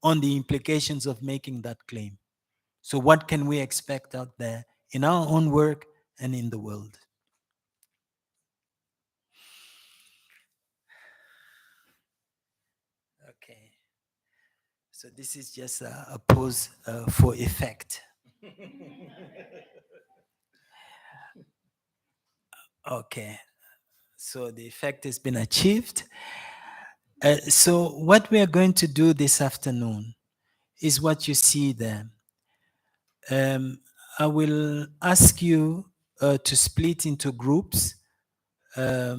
Speaker 2: on the implications of making that claim. So what can we expect out there in our own work and in the world? Okay. So this is just a pose for effect. Okay. So the effect has been achieved. So what we are going to do this afternoon is what you see there. I will ask you to split into groups. I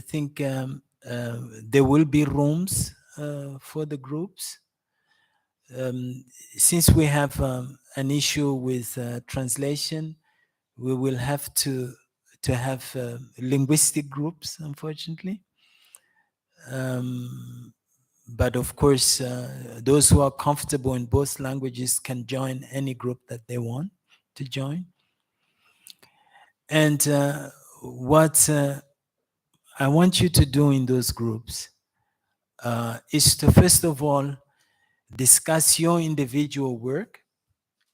Speaker 2: think there will be rooms for the groups. Since we have an issue with translation, we will have to have linguistic groups, unfortunately. But of course, those who are comfortable in both languages can join any group that they want to join. And what I want you to do in those groups is to first of all discuss your individual work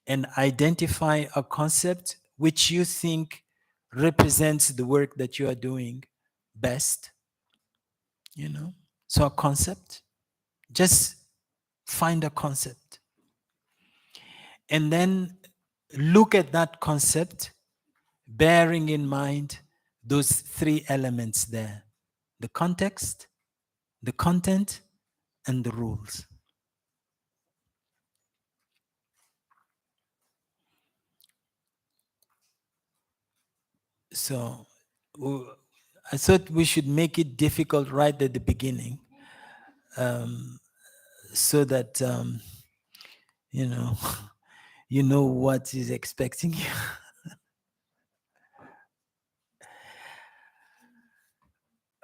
Speaker 2: and identify a concept which you think represents the work that you are doing best. You know, so a concept, just find a concept and then look at that concept bearing in mind those three elements there: the context, the content, and the rules. So I thought we should make it difficult right at the beginning, so that you know you know what is expecting you.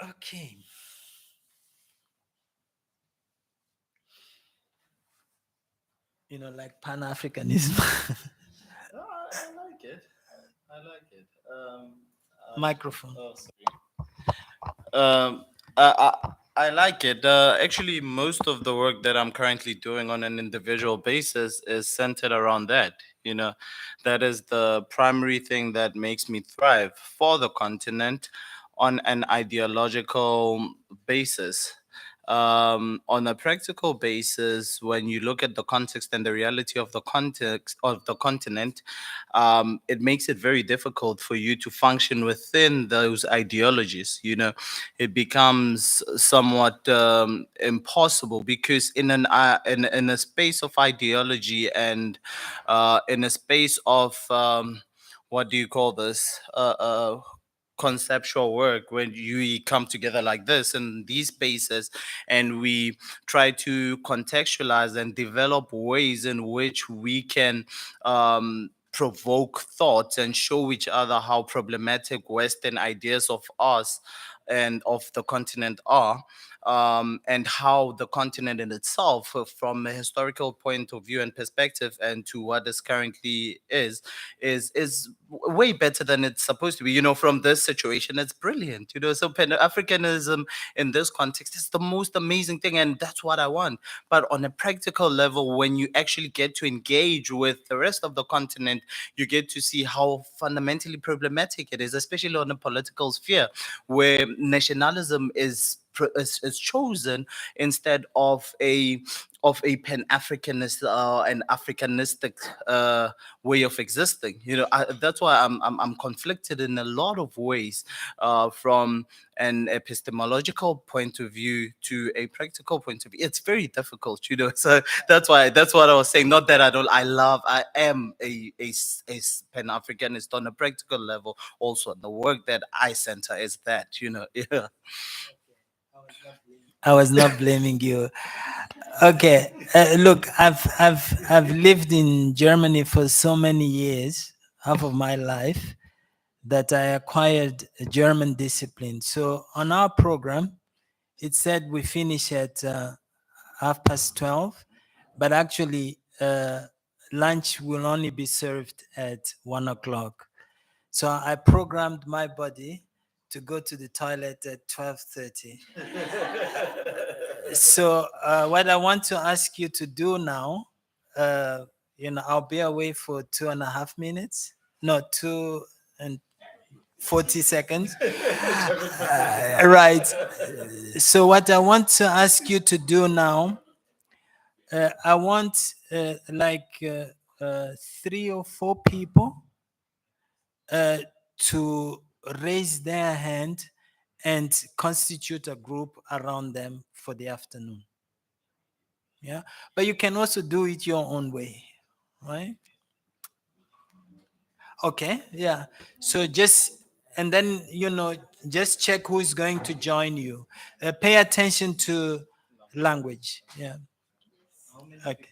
Speaker 2: Okay. You know, like Pan-Africanism.
Speaker 4: No, I like it. I like it.
Speaker 2: Microphone.
Speaker 4: Oh, sorry. I like it. Actually, most of the work that I'm currently doing on an individual basis is centered around that. You know, that is the primary thing that makes me thrive for the continent on an ideological basis. On a practical basis, when you look at the context and the reality of the context of the continent, it makes it very difficult for you to function within those ideologies. You know, it becomes somewhat impossible because in a space of ideology and in a space of what do you call this? Conceptual work, when you come together like this in these spaces and we try to contextualize and develop ways in which we can provoke thoughts and show each other how problematic Western ideas of us and of the continent are, and how the continent in itself, from a historical point of view and perspective, and to what is currently is way better than it's supposed to be. You know, from this situation, it's brilliant. You know, so Pan-Africanism in this context is the most amazing thing, and that's what I want. But on a practical level, when you actually get to engage with the rest of the continent, you get to see how fundamentally problematic it is, especially on a political sphere, where nationalism is chosen instead of a pan-Africanist and Africanistic way of existing. You know, that's why I'm conflicted in a lot of ways, from an epistemological point of view to a practical point of view. It's very difficult, you know. So that's what I was saying. Not that I am a pan-Africanist on a practical level. Also, the work that I center is that, you know. Yeah.
Speaker 2: I was not blaming you. Okay, look, I've lived in Germany for so many years. half of my life that I acquired a German discipline. So on our program, it said we finish at 12:30, but actually lunch will only be served at 1:00. So I programmed my body to go to the toilet at 12:30. So what I want to ask you to do now, I'll be away for 2.5 minutes, no, 2 and 40 seconds. Right. So what I want to ask you to do now, I want 3 or 4 people to raise their hand and constitute a group around them for the afternoon. Yeah, but you can also do it your own way, right? Okay, yeah. So and then, just check who is going to join you. Pay attention to language. Yeah. Okay.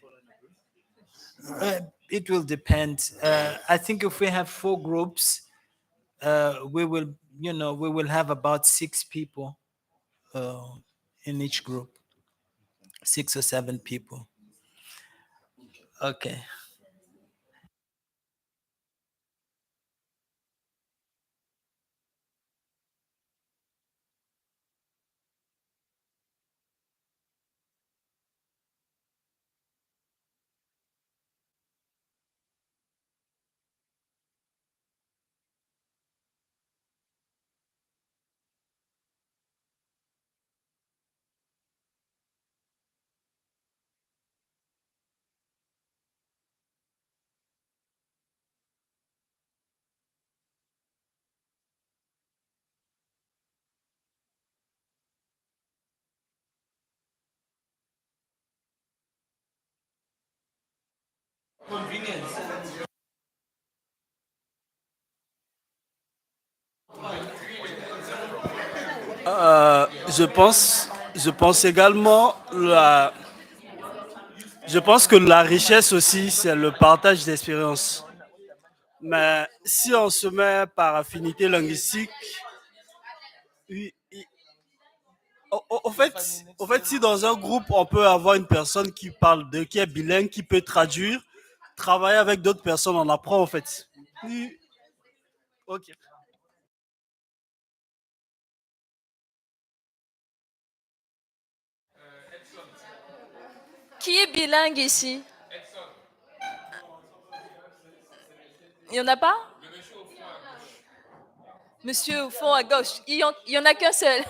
Speaker 2: It will depend. I think if we have 4 groups, we will have about 6 people in each group. 6 or 7 people. Okay.
Speaker 5: Je pense également je pense que la richesse aussi, c'est le partage d'expériences. Mais si on se met par affinité linguistique, au fait, si dans un groupe, on peut avoir une personne qui qui est bilingue, qui peut traduire, travailler avec d'autres personnes, on apprend en fait. Oui. Ok.
Speaker 6: Qui est bilingue ici? Il n'y en a pas? Monsieur au fond à gauche. Il y en a qu'un seul.